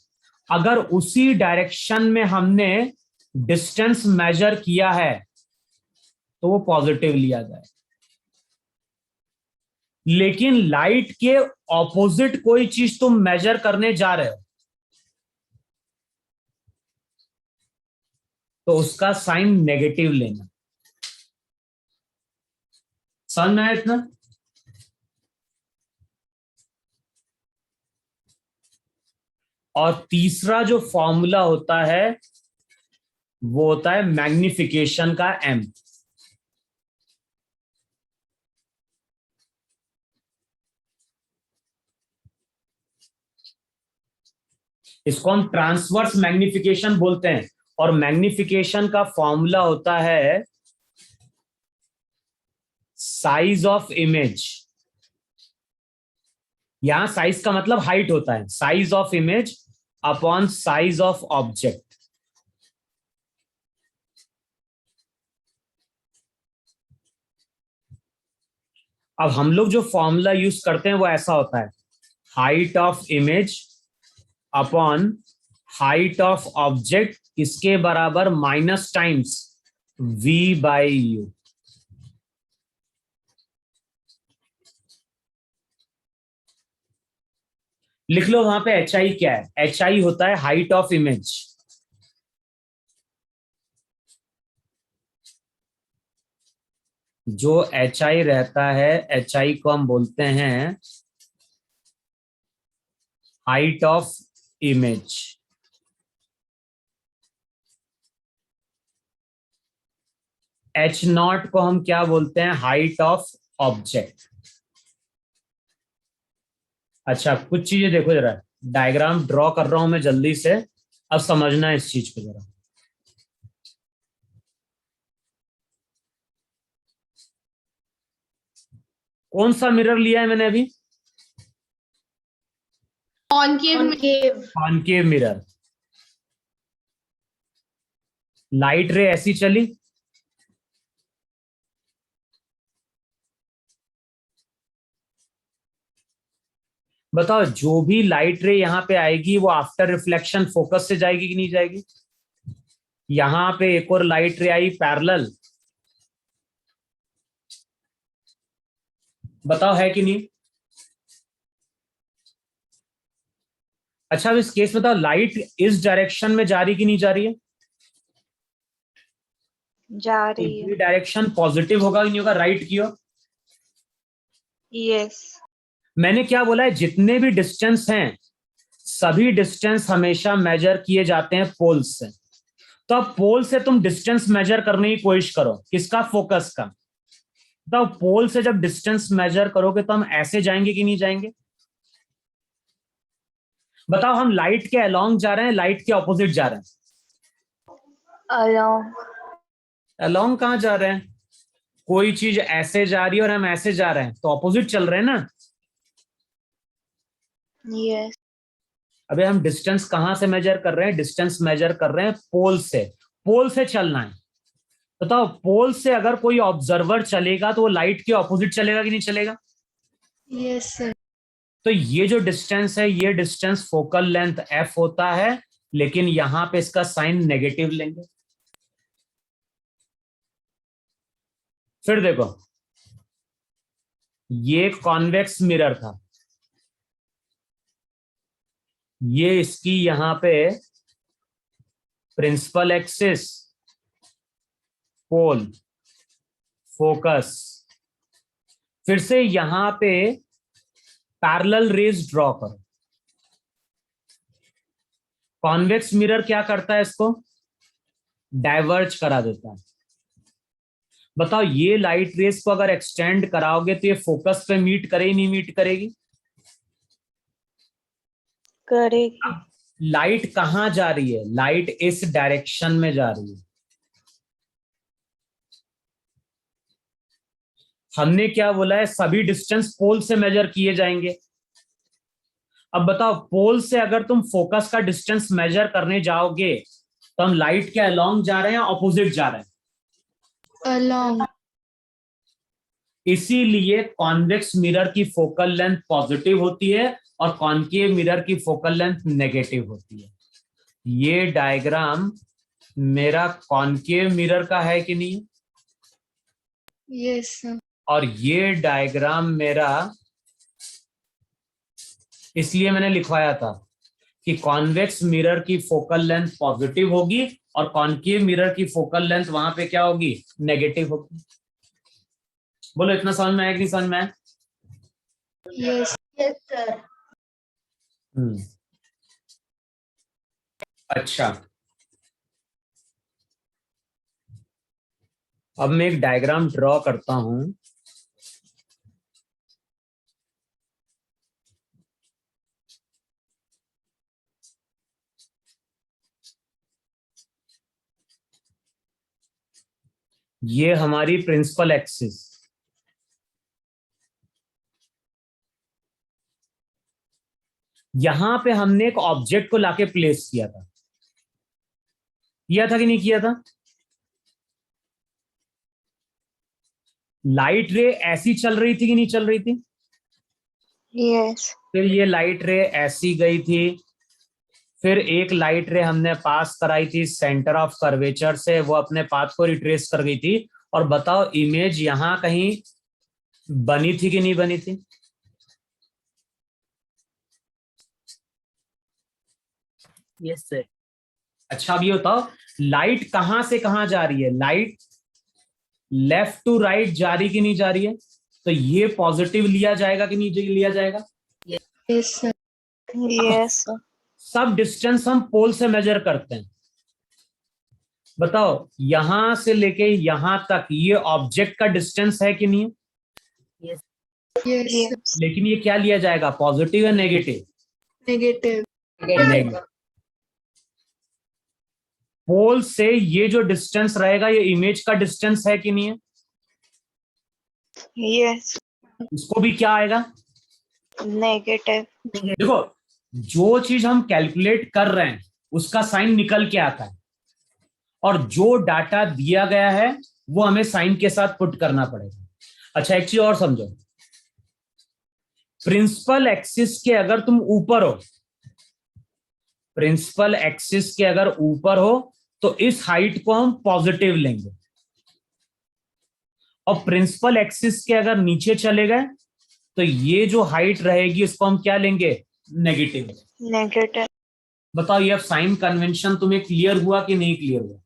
अगर उसी डायरेक्शन में हमने डिस्टेंस मेजर किया है तो वो पॉजिटिव लिया जाए। लेकिन लाइट के ऑपोजिट कोई चीज तुम मेजर करने जा रहे हो तो उसका साइन नेगेटिव लेना। समझ में आया इतना? और तीसरा जो फॉर्मूला होता है वो होता है मैग्निफिकेशन का m। इसको हम ट्रांसवर्स मैग्निफिकेशन बोलते हैं और मैग्निफिकेशन का फॉर्मूला होता है साइज ऑफ इमेज। यहां साइज का मतलब हाइट होता है, size of image upon size of object. अब हम लोग जो फॉर्मूला यूज करते हैं वो ऐसा होता है, height of image upon height of object किसके बराबर, minus times v by you. लिख लो वहां पे HI क्या है। HI होता है हाइट ऑफ इमेज। जो HI रहता है, HI को हम बोलते हैं हाइट ऑफ इमेज। H0 को हम क्या बोलते हैं, हाइट ऑफ ऑब्जेक्ट। अच्छा, कुछ चीजें देखो जरा, डायग्राम ड्रॉ कर रहा हूं मैं जल्दी से, अब समझना है इस चीज को जरा। कौन सा मिरर लिया है मैंने अभी? Concave mirror. लाइट रे ऐसी चली, बताओ जो भी लाइट रे यहां पे आएगी वो आफ्टर रिफ्लेक्शन फोकस से जाएगी कि नहीं जाएगी? यहां पे एक और लाइट रे आई पैरेलल, बताओ है कि नहीं? अच्छा, अब इस केस में बताओ लाइट इस डायरेक्शन में जा रही कि नहीं जा रही है? जा रही है। डायरेक्शन पॉजिटिव होगा कि नहीं होगा, राइट की ओर? यस। मैंने क्या बोला है, जितने भी डिस्टेंस हैं सभी डिस्टेंस हमेशा मेजर किए जाते हैं पोल से। तो अब पोल से तुम डिस्टेंस मेजर करने की कोशिश करो, किसका, फोकस का। तो पोल से जब डिस्टेंस मेजर करोगे तो हम ऐसे जाएंगे कि नहीं जाएंगे? बताओ, हम लाइट के अलोंग जा रहे हैं, लाइट के ऑपोजिट जा रहे हैं? अलोंग। अलोंग कहां जा रहे हैं? कोई चीज ऐसे जा रही है और हम ऐसे जा रहे हैं तो ऑपोजिट चल रहे हैं ना। यस। अबे हम डिस्टेंस कहां से मेजर कर रहे हैं? डिस्टेंस मेजर कर रहे हैं पोल से। पोल से चलना है, बताओ पोल से अगर कोई ऑब्जर्वर चलेगा तो वो लाइट के ऑपोजिट चलेगा कि नहीं चलेगा? Yes sir. तो ये जो डिस्टेंस है, ये डिस्टेंस फोकल लेंथ f होता है लेकिन यहां पे इसका साइन नेगेटिव लेंगे। फिर देखो, ये कॉन्वेक्स मिरर था, ये इसकी यहां पे प्रिंसिपल एक्सिस, पोल, फोकस, फिर से यहां पे पैरेलल रेज ड्रॉ करो। कॉन्वेक्स मिरर क्या करता है, इसको डाइवर्ज करा देता है। बताओ ये लाइट रेस को अगर एक्सटेंड कराओगे तो ये फोकस पे मीट करे, नहीं मीट करेगी? करेगी। लाइट कहां जा रही है? लाइट इस डायरेक्शन में जा रही है। हमने क्या बोला है, सभी डिस्टेंस पोल से मेजर किए जाएंगे। अब बताओ, पोल से अगर तुम फोकस का डिस्टेंस मेजर करने जाओगे तो हम लाइट के अलोंग जा रहे हैं, ऑपोजिट जा रहे हैं? along, इसीलिए कॉन्वेक्स मिरर की फोकल लेंथ पॉजिटिव होती है और कॉनकेव मिरर की फोकल लेंथ नेगेटिव होती है। ये डायग्राम मेरा कॉनकेव मिरर का है कि नहीं? yes sir, और ये डायग्राम मेरा, इसलिए मैंने लिखवाया था कि कॉन्वेक्स मिरर की फोकल लेंथ पॉजिटिव होगी और कॉनकेव मिरर की फोकल लेंथ वहां पे क्या होगी, नेगेटिव होगी। बोलो इतना समझ में आया कि नहीं समझ में आया? yes, Yes, sir. अच्छा, अब मैं एक डायग्राम ड्रॉ करता हूं। ये हमारी प्रिंसिपल एक्सिस, यहां पे हमने एक ऑब्जेक्ट को लाके प्लेस किया था कि नहीं किया था? लाइट रे ऐसी चल रही थी कि नहीं चल रही थी? यस। फिर ये लाइट रे ऐसी गई थी, फिर एक लाइट रे हमने पास कराई थी सेंटर ऑफ कर्वेचर से, वो अपने पाथ को रिट्रेस कर गई थी। और बताओ इमेज यहां कहीं बनी थी कि नहीं बनी थी? Yes, sir. अच्छा, अब ये बताओ लाइट कहां से कहां जा रही है? लाइट लेफ्ट टू राइट जा रही कि नहीं जा रही है? तो ये पॉजिटिव लिया जाएगा कि नहीं लिया जाएगा? yes sir, yes. सब डिस्टेंस हम पोल से मेजर करते हैं। बताओ यहां से लेके यहां तक ये ऑब्जेक्ट का डिस्टेंस है कि नहीं है? yes sir, लेकिन ये क्या लिया जाएगा, पॉजिटिव या नेगेटिव? negative, negative. पोल से ये जो डिस्टेंस रहेगा ये इमेज का डिस्टेंस है कि नहीं है? यस। इसको भी क्या आएगा, नेगेटिव। देखो जो चीज हम कैलकुलेट कर रहे हैं उसका साइन निकल के आता है और जो डाटा दिया गया है वो हमें साइन के साथ पुट करना पड़ेगा। अच्छा एक चीज और समझो, प्रिंसिपल एक्सिस के अगर तुम ऊपर हो, प्रिंसिपल एक्सिस के अगर ऊपर हो तो इस हाइट को हम पॉजिटिव लेंगे और प्रिंसिपल एक्सिस के अगर नीचे चले गए तो ये जो हाइट रहेगी इसको हम क्या लेंगे, नेगेटिव। नेगेटिव। बताओ ये साइन कन्वेंशन तुम्हें क्लियर हुआ कि नहीं क्लियर हुआ?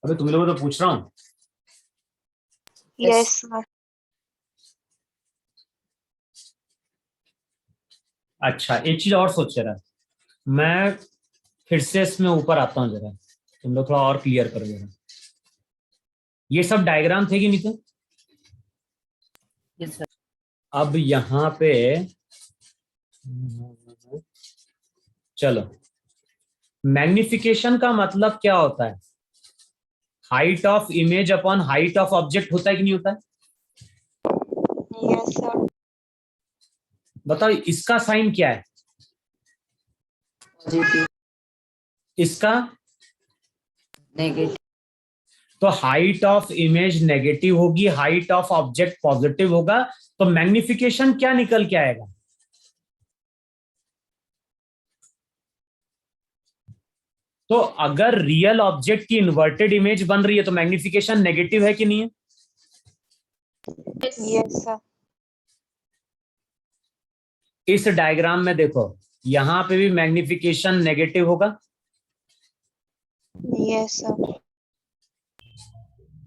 अबे तुम लोगों को तो पूछ रहा हूं। Yes sir. अच्छा एक चीज और सोच रहा, मैं फिर से इसमें ऊपर आता हूं जरा, तुम लोग थोड़ा और क्लियर करो जरा। ये सब डायग्राम थे कि नहीं थे? Yes, sir. अब यहां पे चलो, मैग्निफिकेशन का मतलब क्या होता है? Height of image upon height of object होता है कि नहीं होता है? Yes sir. बताओ इसका साइन क्या है? पॉजिटिव। इसका नेगेटिव। तो हाइट ऑफ इमेज नेगेटिव होगी, हाइट ऑफ ऑब्जेक्ट पॉजिटिव होगा, तो मैग्निफिकेशन क्या निकल के आएगा? तो अगर रियल ऑब्जेक्ट की इन्वर्टेड इमेज बन रही है तो मैग्निफिकेशन नेगेटिव है कि नहीं है? Yes, sir. इस डायग्राम में देखो, यहां पे भी मैग्निफिकेशन नेगेटिव होगा, Yes, sir.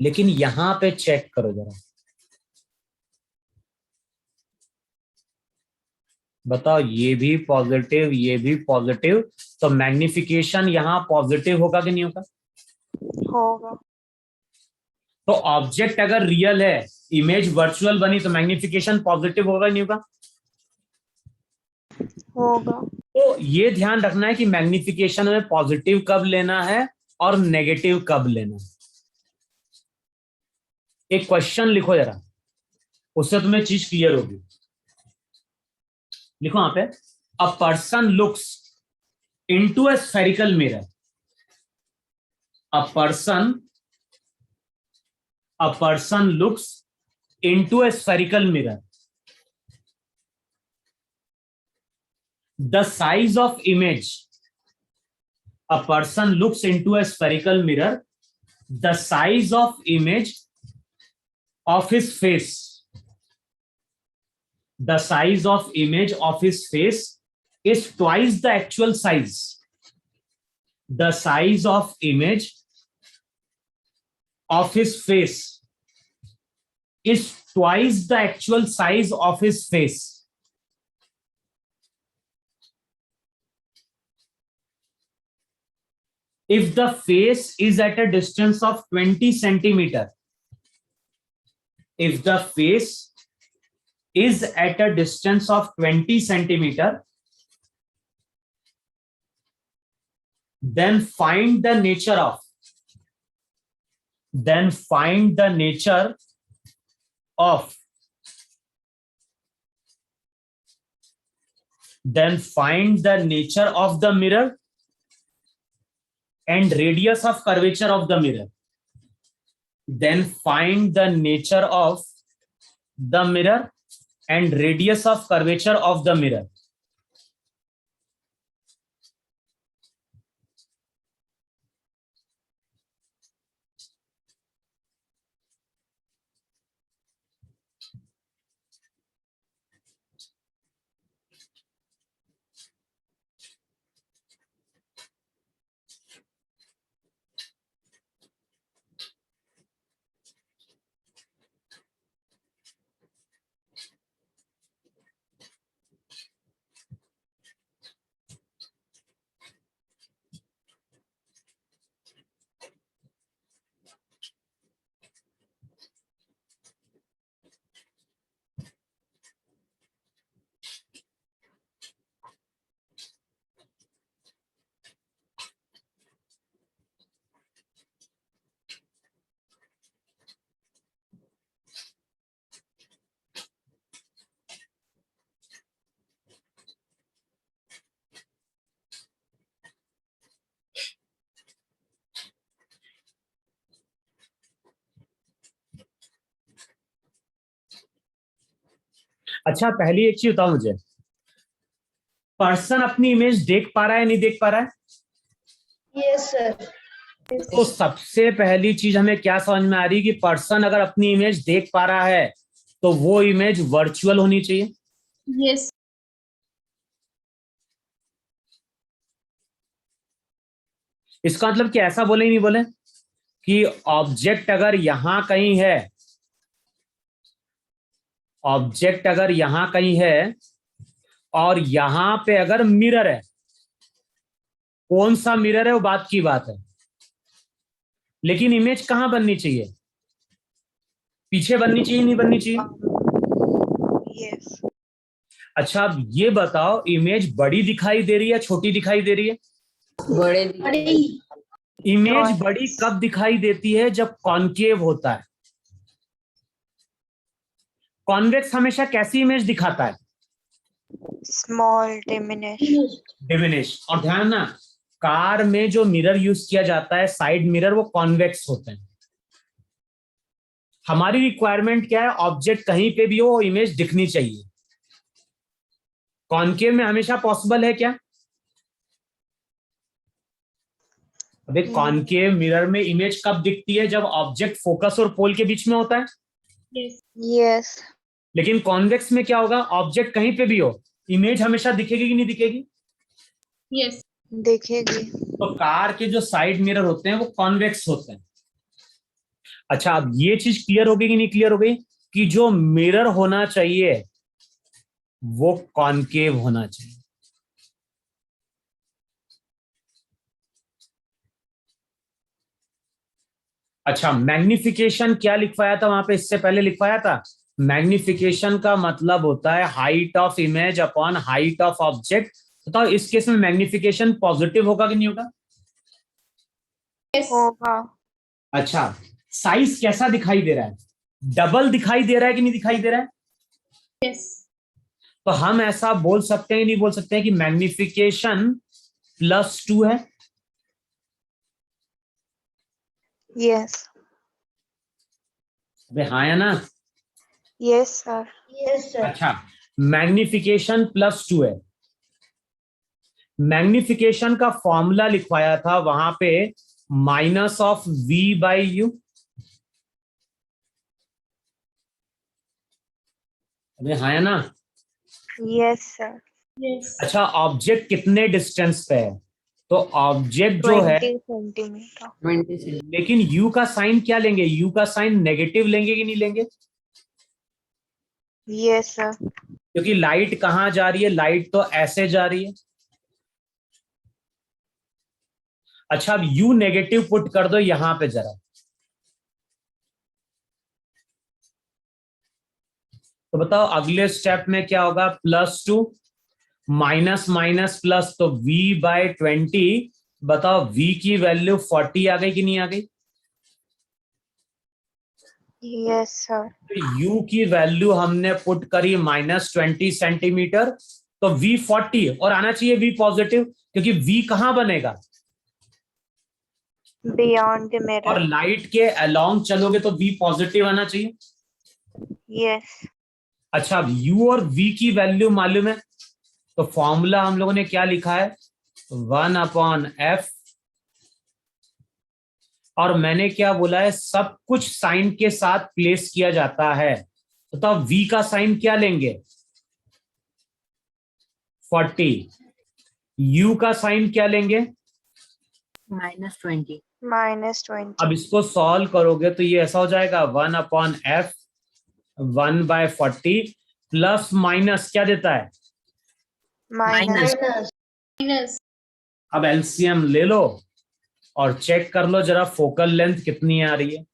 लेकिन यहां पे चेक करो जरा, बताओ, ये भी पॉजिटिव, ये भी पॉजिटिव, तो मैग्निफिकेशन यहां पॉजिटिव होगा कि नहीं होगा? होगा. तो ऑब्जेक्ट अगर रियल है, इमेज वर्चुअल बनी, तो मैग्निफिकेशन पॉजिटिव होगा नहीं होगा? होगा. तो ये ध्यान रखना है कि मैग्निफिकेशन में पॉजिटिव कब लेना है और नेगेटिव कब लेना है। एक क्वेश्चन लिखो जरा, उससे तुम्हें चीज क्लियर होगी। लिखो यहां पे, a person looks into a spherical mirror. A person looks into a spherical mirror. The size of image, a person looks into a spherical mirror, the size of image of his face, the size of image of his face is twice the actual size. The size of image of his face is twice the actual size of his face. If the face is at a distance of 20 centimeter, if the face is at a distance of 20 centimeter, then find the nature of, of the mirror and radius of curvature of the mirror. Then find the nature of the mirror and radius of curvature of the mirror. अच्छा, पहली एक चीज बताओ मुझे, person अपनी image देख पा रहा है नहीं देख पा रहा है? Yes sir. तो सबसे पहली चीज हमें क्या समझ में आ रही है कि पर्सन अगर अपनी इमेज देख पा रहा है तो वो इमेज वर्चुअल होनी चाहिए। Yes. इसका मतलब कि ऐसा बोले ही नहीं बोले कि ऑब्जेक्ट अगर यहां कहीं है, ऑब्जेक्ट अगर यहां कहीं है और यहां पे अगर मिरर है, कौन सा मिरर है वो बात की बात है, लेकिन इमेज कहां बननी चाहिए? पीछे बननी चाहिए नहीं बननी चाहिए? Yes. अच्छा, अब ये बताओ, इमेज बड़ी दिखाई दे रही है छोटी दिखाई दे रही है? बड़े बड़ी। इमेज बड़ी कब दिखाई देती है? जब कॉन्केव होता है। कॉन्वेक्स हमेशा कैसी इमेज दिखाता है? Small, diminished. डिमिनिश। और ध्यान ना, कार में जो मिरर यूज किया जाता है साइड मिरर, वो कॉन्वेक्स होते हैं। हमारी रिक्वायरमेंट क्या है, ऑब्जेक्ट कहीं पे भी हो इमेज दिखनी चाहिए। कॉनकेव में हमेशा पॉसिबल है क्या? अबे कॉनकेव मिरर में इमेज कब दिखती है? जब ऑब्जेक्ट फोकस और पोल के बीच में होता है। Yes. Yes. लेकिन कॉन्वेक्स में क्या होगा, ऑब्जेक्ट कहीं पे भी हो इमेज हमेशा दिखेगी कि नहीं दिखेगी? Yes. दिखेगी। तो कार के जो साइड मिरर होते हैं वो कॉन्वेक्स होते हैं। अच्छा, अब ये चीज क्लियर हो गई कि नहीं क्लियर हो गई कि जो मिरर होना चाहिए वो कॉनकेव होना चाहिए। अच्छा, मैग्निफिकेशन क्या लिखवाया था वहां पे, इससे पहले लिखवाया था? मैग्निफिकेशन का मतलब होता है height of image upon height of object. बताओ इस केस में मैग्निफिकेशन पॉजिटिव होगा कि नहीं होगा? Yes. होगा। अच्छा, साइज कैसा दिखाई दे रहा है? डबल दिखाई दे रहा है कि नहीं दिखाई दे रहा है? Yes. तो हम ऐसा बोल सकते हैं नहीं बोल सकते हैं कि मैग्निफिकेशन +2 है? Yes. अबे हाँ या ना? Yes, sir. Yes, sir. अच्छा, मैग्निफिकेशन +2 है। मैग्निफिकेशन का फॉर्मूला लिखवाया था वहां पे -v/u। अबे हाँ या ना? Yes, sir. Yes. अच्छा, ऑब्जेक्ट कितने डिस्टेंस पे है? तो ऑब्जेक्ट जो है 20 centimeter. 20 से लेकिन u का साइन क्या लेंगे? u का साइन नेगेटिव लेंगे कि नहीं लेंगे? Yes, sir. क्योंकि लाइट कहां जा रही है, लाइट तो ऐसे जा रही है। अच्छा, अब u नेगेटिव पुट कर दो यहां पे जरा। तो बताओ अगले स्टेप में क्या होगा? +2 माइनस माइनस प्लस, तो v/20। बताओ v की वैल्यू 40 आ गई कि नहीं आ गई? Yes, sir. तो u की वैल्यू हमने पुट करी -20 सेंटीमीटर, तो v 40 और आना चाहिए v पॉजिटिव, क्योंकि v कहां बनेगा? Beyond the और mirror. लाइट के अलोंग चलोगे तो v पॉजिटिव आना चाहिए। Yes. अच्छा, अब u और v की वैल्यू मालूम है, तो फॉर्मूला हम लोगों ने क्या लिखा है? 1/f। और मैंने क्या बोला है, सब कुछ साइन के साथ प्लेस किया जाता है। तो v का साइन क्या लेंगे? 40। u का साइन क्या लेंगे? -20. -20. अब इसको सॉल्व करोगे तो ये ऐसा हो जाएगा 1/f 1/40 प्लस माइनस क्या देता है? Minus. Minus. Minus. अब एलसीएम ले लो और चेक कर लो जरा फोकल लेंथ कितनी आ रही है।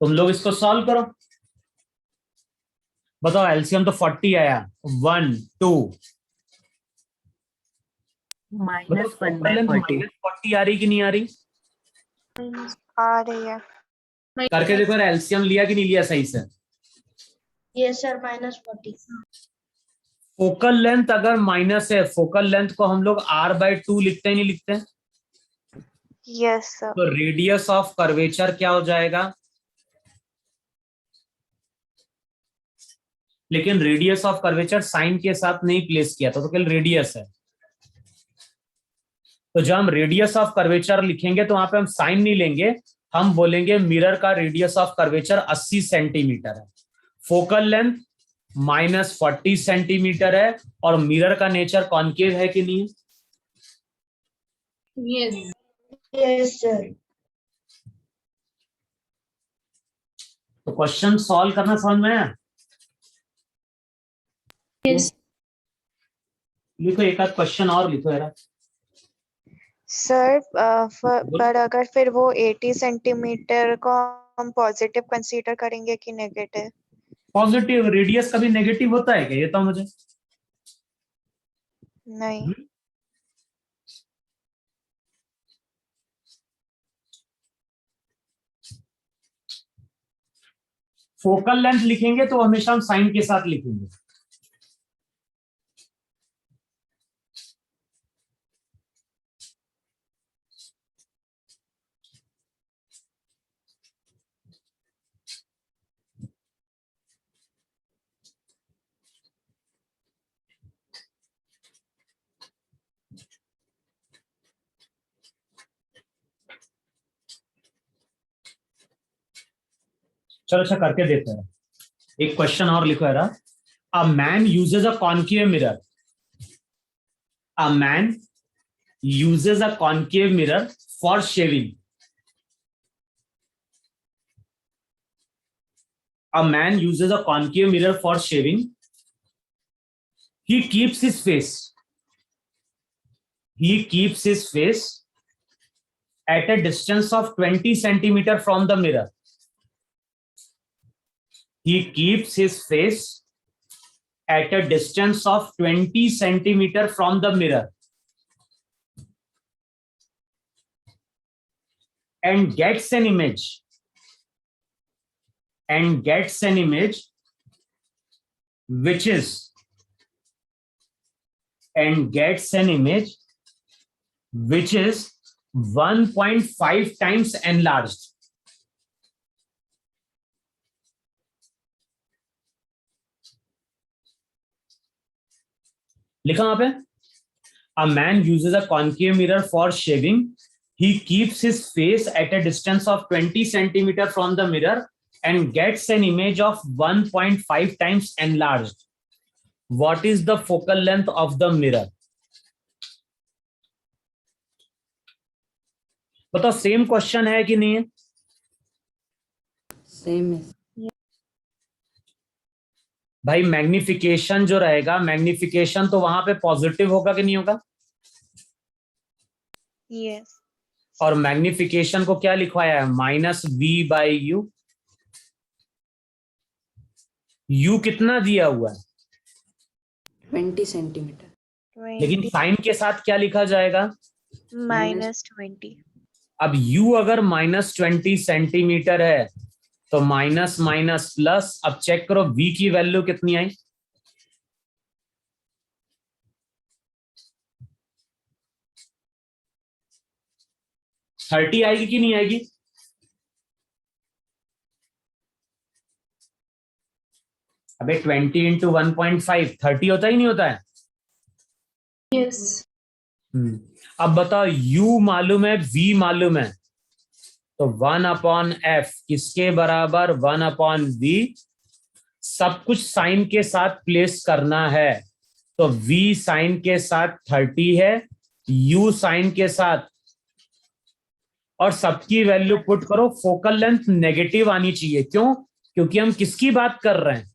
तुम लोग इसको सॉल्व करो, बताओ एलसीएम तो 40 आया। 1 2 -1/40. -40 आ रही कि नहीं आ रही? आ रही है। करके देखो एलसीएम लिया कि नहीं लिया सही से। Yes, sir. -40. फोकल लेंथ अगर माइनस है, फोकल लेंथ को हम लोग r/2 लिखते हैं नहीं लिखते हैं? Yes, sir. तो रेडियस ऑफ कर्वेचर क्या हो जाएगा? लेकिन रेडियस ऑफ कर्वेचर साइन के साथ नहीं प्लेस किया था, तो केवल रेडियस है। तो जब हम रेडियस ऑफ कर्वेचर लिखेंगे तो वहां पे हम साइन नहीं लेंगे, हम बोलेंगे मिरर का रेडियस ऑफ कर्वेचर 80 सेंटीमीटर है, फोकल लेंथ -40 सेंटीमीटर है, और मिरर का नेचर कॉन्केव है कि नहीं? Yes. Yes, sir. तो क्वेश्चन सॉल्व करना समझ में आया? Yes. लिखो एक आध क्वेश्चन और लिखो यार। सर पर अगर फिर वो 80 सेंटीमीटर को हम पॉजिटिव कंसीडर करेंगे कि नेगेटिव? पॉजिटिव, रेडियस कभी नेगेटिव होता है क्या? ये तो मुझे नहीं। फोकल लेंथ लिखेंगे तो हमेशा हम साइन के साथ लिखेंगे। चलो अच्छा करके देते हैं। एक क्वेश्चन और लिखो है, a man usage a concave mirror, a man usage a concave mirror for shaving, a man uses a concave mirror for shaving. He keeps his face at a distance of 20 centimeter from the mirror. He keeps his face at a distance of 20 centimeter from the mirror and gets an image which is 1.5 times enlarged. लिखा वहां पे, a man uses a concave mirror for shaving. He keeps his face at a distance of 20 centimeter from the mirror and gets an image of 1.5 times enlarged. What is the focal length of the mirror? बताओ, same question है कि नहीं है? Same है। भाई magnification जो रहेगा, magnification तो वहां पे पॉजिटिव होगा कि नहीं होगा? यस। और मैग्निफिकेशन को क्या लिखवाया है? -v/u। u कितना दिया हुआ है? 20 सेंटीमीटर। लेकिन साइन के साथ क्या लिखा जाएगा? -20। अब u अगर -20 सेंटीमीटर है तो माइनस माइनस प्लस, अब चेक करो v की वैल्यू कितनी आई? थर्टी आएगी कि नहीं आएगी? अबे 20 इंटू 1.5 30 होता ही नहीं होता है? Yes. अब बताओ, u मालूम है, v मालूम है, तो 1/f किसके बराबर? 1/v। सब कुछ साइन के साथ प्लेस करना है, तो v साइन के साथ 30 है, u साइन के साथ, और सबकी वैल्यू पुट करो। फोकल लेंथ नेगेटिव आनी चाहिए। क्यों? क्योंकि हम किसकी बात कर रहे हैं?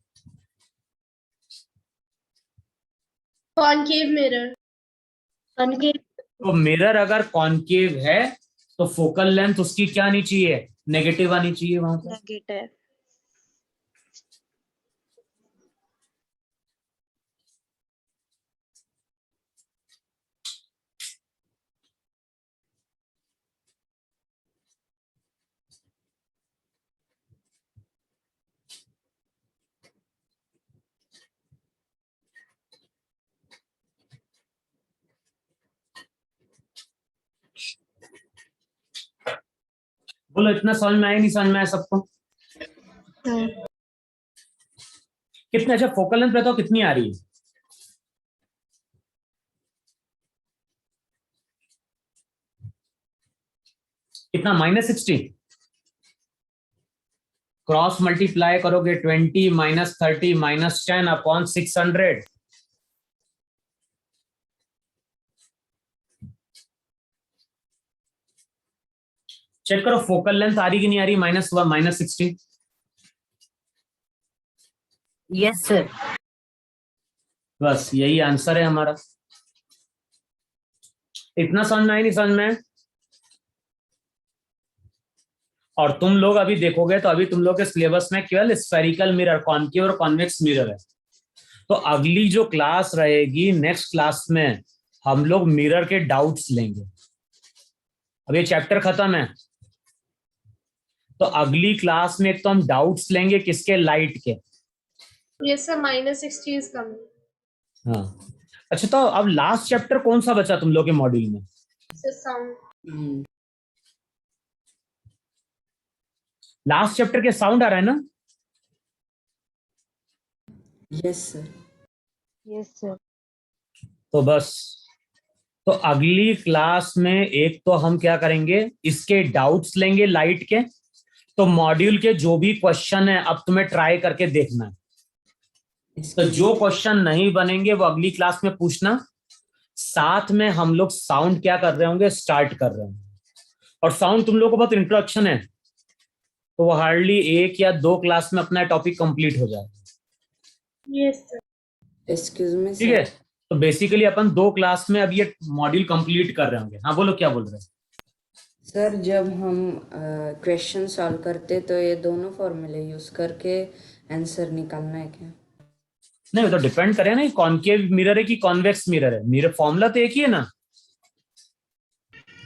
Concave mirror. concave, तो मिरर अगर कॉन्केव है तो फोकल लेंथ उसकी क्या आनी चाहिए? नेगेटिव आनी चाहिए वहां पर। नेगेटिव। बोलो, इतना समझ में आया नहीं समझ में आया सबको? कितने? अच्छा फोकल लेंथ बताओ कितनी आ रही है? कितना? -60। क्रॉस मल्टीप्लाई करोगे 20 -30 -10/600। चेक करो फोकल लेंथ आ रही कि नहीं आ रही? -60। Yes sir. बस यही आंसर है हमारा। इतना समझ में आया नहीं समझ में? और तुम लोग अभी देखोगे तो अभी तुम लोग के सिलेबस में केवल स्फेरिकल मिरर, कॉन्केव और कॉन्वेक्स मिरर है। तो अगली जो क्लास रहेगी, नेक्स्ट क्लास में हम लोग मिरर के डाउट्स लेंगे। अब ये चैप्टर खत्म है, तो अगली क्लास में एक तो हम डाउट्स लेंगे किसके? लाइट के। Yes sir. -60 is coming. हाँ, अच्छा तो अब लास्ट चैप्टर कौन सा बचा तुम लोग के मॉड्यूल में? So sound. लास्ट चैप्टर के साउंड आ रहा है ना? Yes sir. Yes sir. तो बस, तो अगली क्लास में एक तो हम क्या करेंगे, इसके डाउट्स लेंगे लाइट के। तो मॉड्यूल के जो भी क्वेश्चन है अब तुम्हें ट्राई करके देखना है। तो जो क्वेश्चन नहीं बनेंगे वो अगली क्लास में पूछना। साथ में हम लोग साउंड क्या कर रहे होंगे, स्टार्ट कर रहे होंगे। और साउंड तुम लोगों को बहुत इंट्रोडक्शन है, तो वो हार्डली 1 या 2 क्लास में अपना टॉपिक कंप्लीट हो जाएगा। Yes, sir. एक्सक्यूज मी ठीक है, तो बेसिकली अपन 2 क्लास में अब ये मॉड्यूल कंप्लीट कर रहे होंगे। हाँ बोलो, क्या बोल रहे हैं? सर, जब हम क्वेश्चन सॉल्व करते तो ये दोनों फॉर्मूले यूज करके आंसर निकालना है क्या? नहीं, वो तो डिपेंड करे ना, कॉनकेव मिरर है कि कॉन्वेक्स मिरर है। मिरर फॉर्मूला तो एक ही है ना।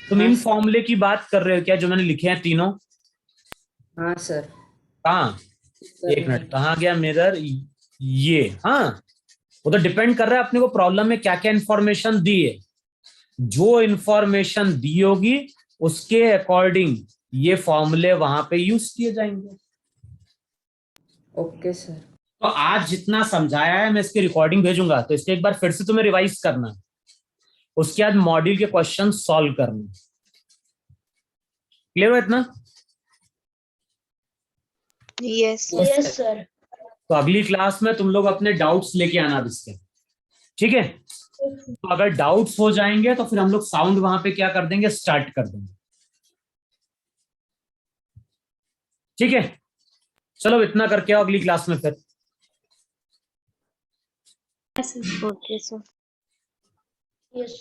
तुम इन फॉर्मूले की बात कर रहे हो क्या, जो मैंने लिखे हैं तीनों? हाँ सर। हाँ, एक मिनट, कहाँ गया मिरर? ये, हाँ, वो तो डिपेंड कर रहा है अपने को प्रॉब्लम में क्या क्या इंफॉर्मेशन दी है। जो इंफॉर्मेशन दी होगी उसके अकॉर्डिंग ये फॉर्मूले वहां पे यूज किए जाएंगे। Okay sir. तो आज जितना समझाया है मैं इसकी रिकॉर्डिंग भेजूंगा, तो इसके एक बार फिर से तुम्हें रिवाइज करना है। उसके बाद मॉड्यूल के क्वेश्चन सॉल्व करने। क्लियर हो इतना? Yes Yes, sir. तो अगली क्लास में तुम लोग अपने डाउट्स लेके आना अब इसके, ठीक है? तो अगर डाउट्स हो जाएंगे तो फिर हम लोग साउंड वहां पे क्या कर देंगे, स्टार्ट कर देंगे। ठीक है, चलो इतना करके आओ अगली क्लास में फिर। Yes, sir. Okay sir. Yes.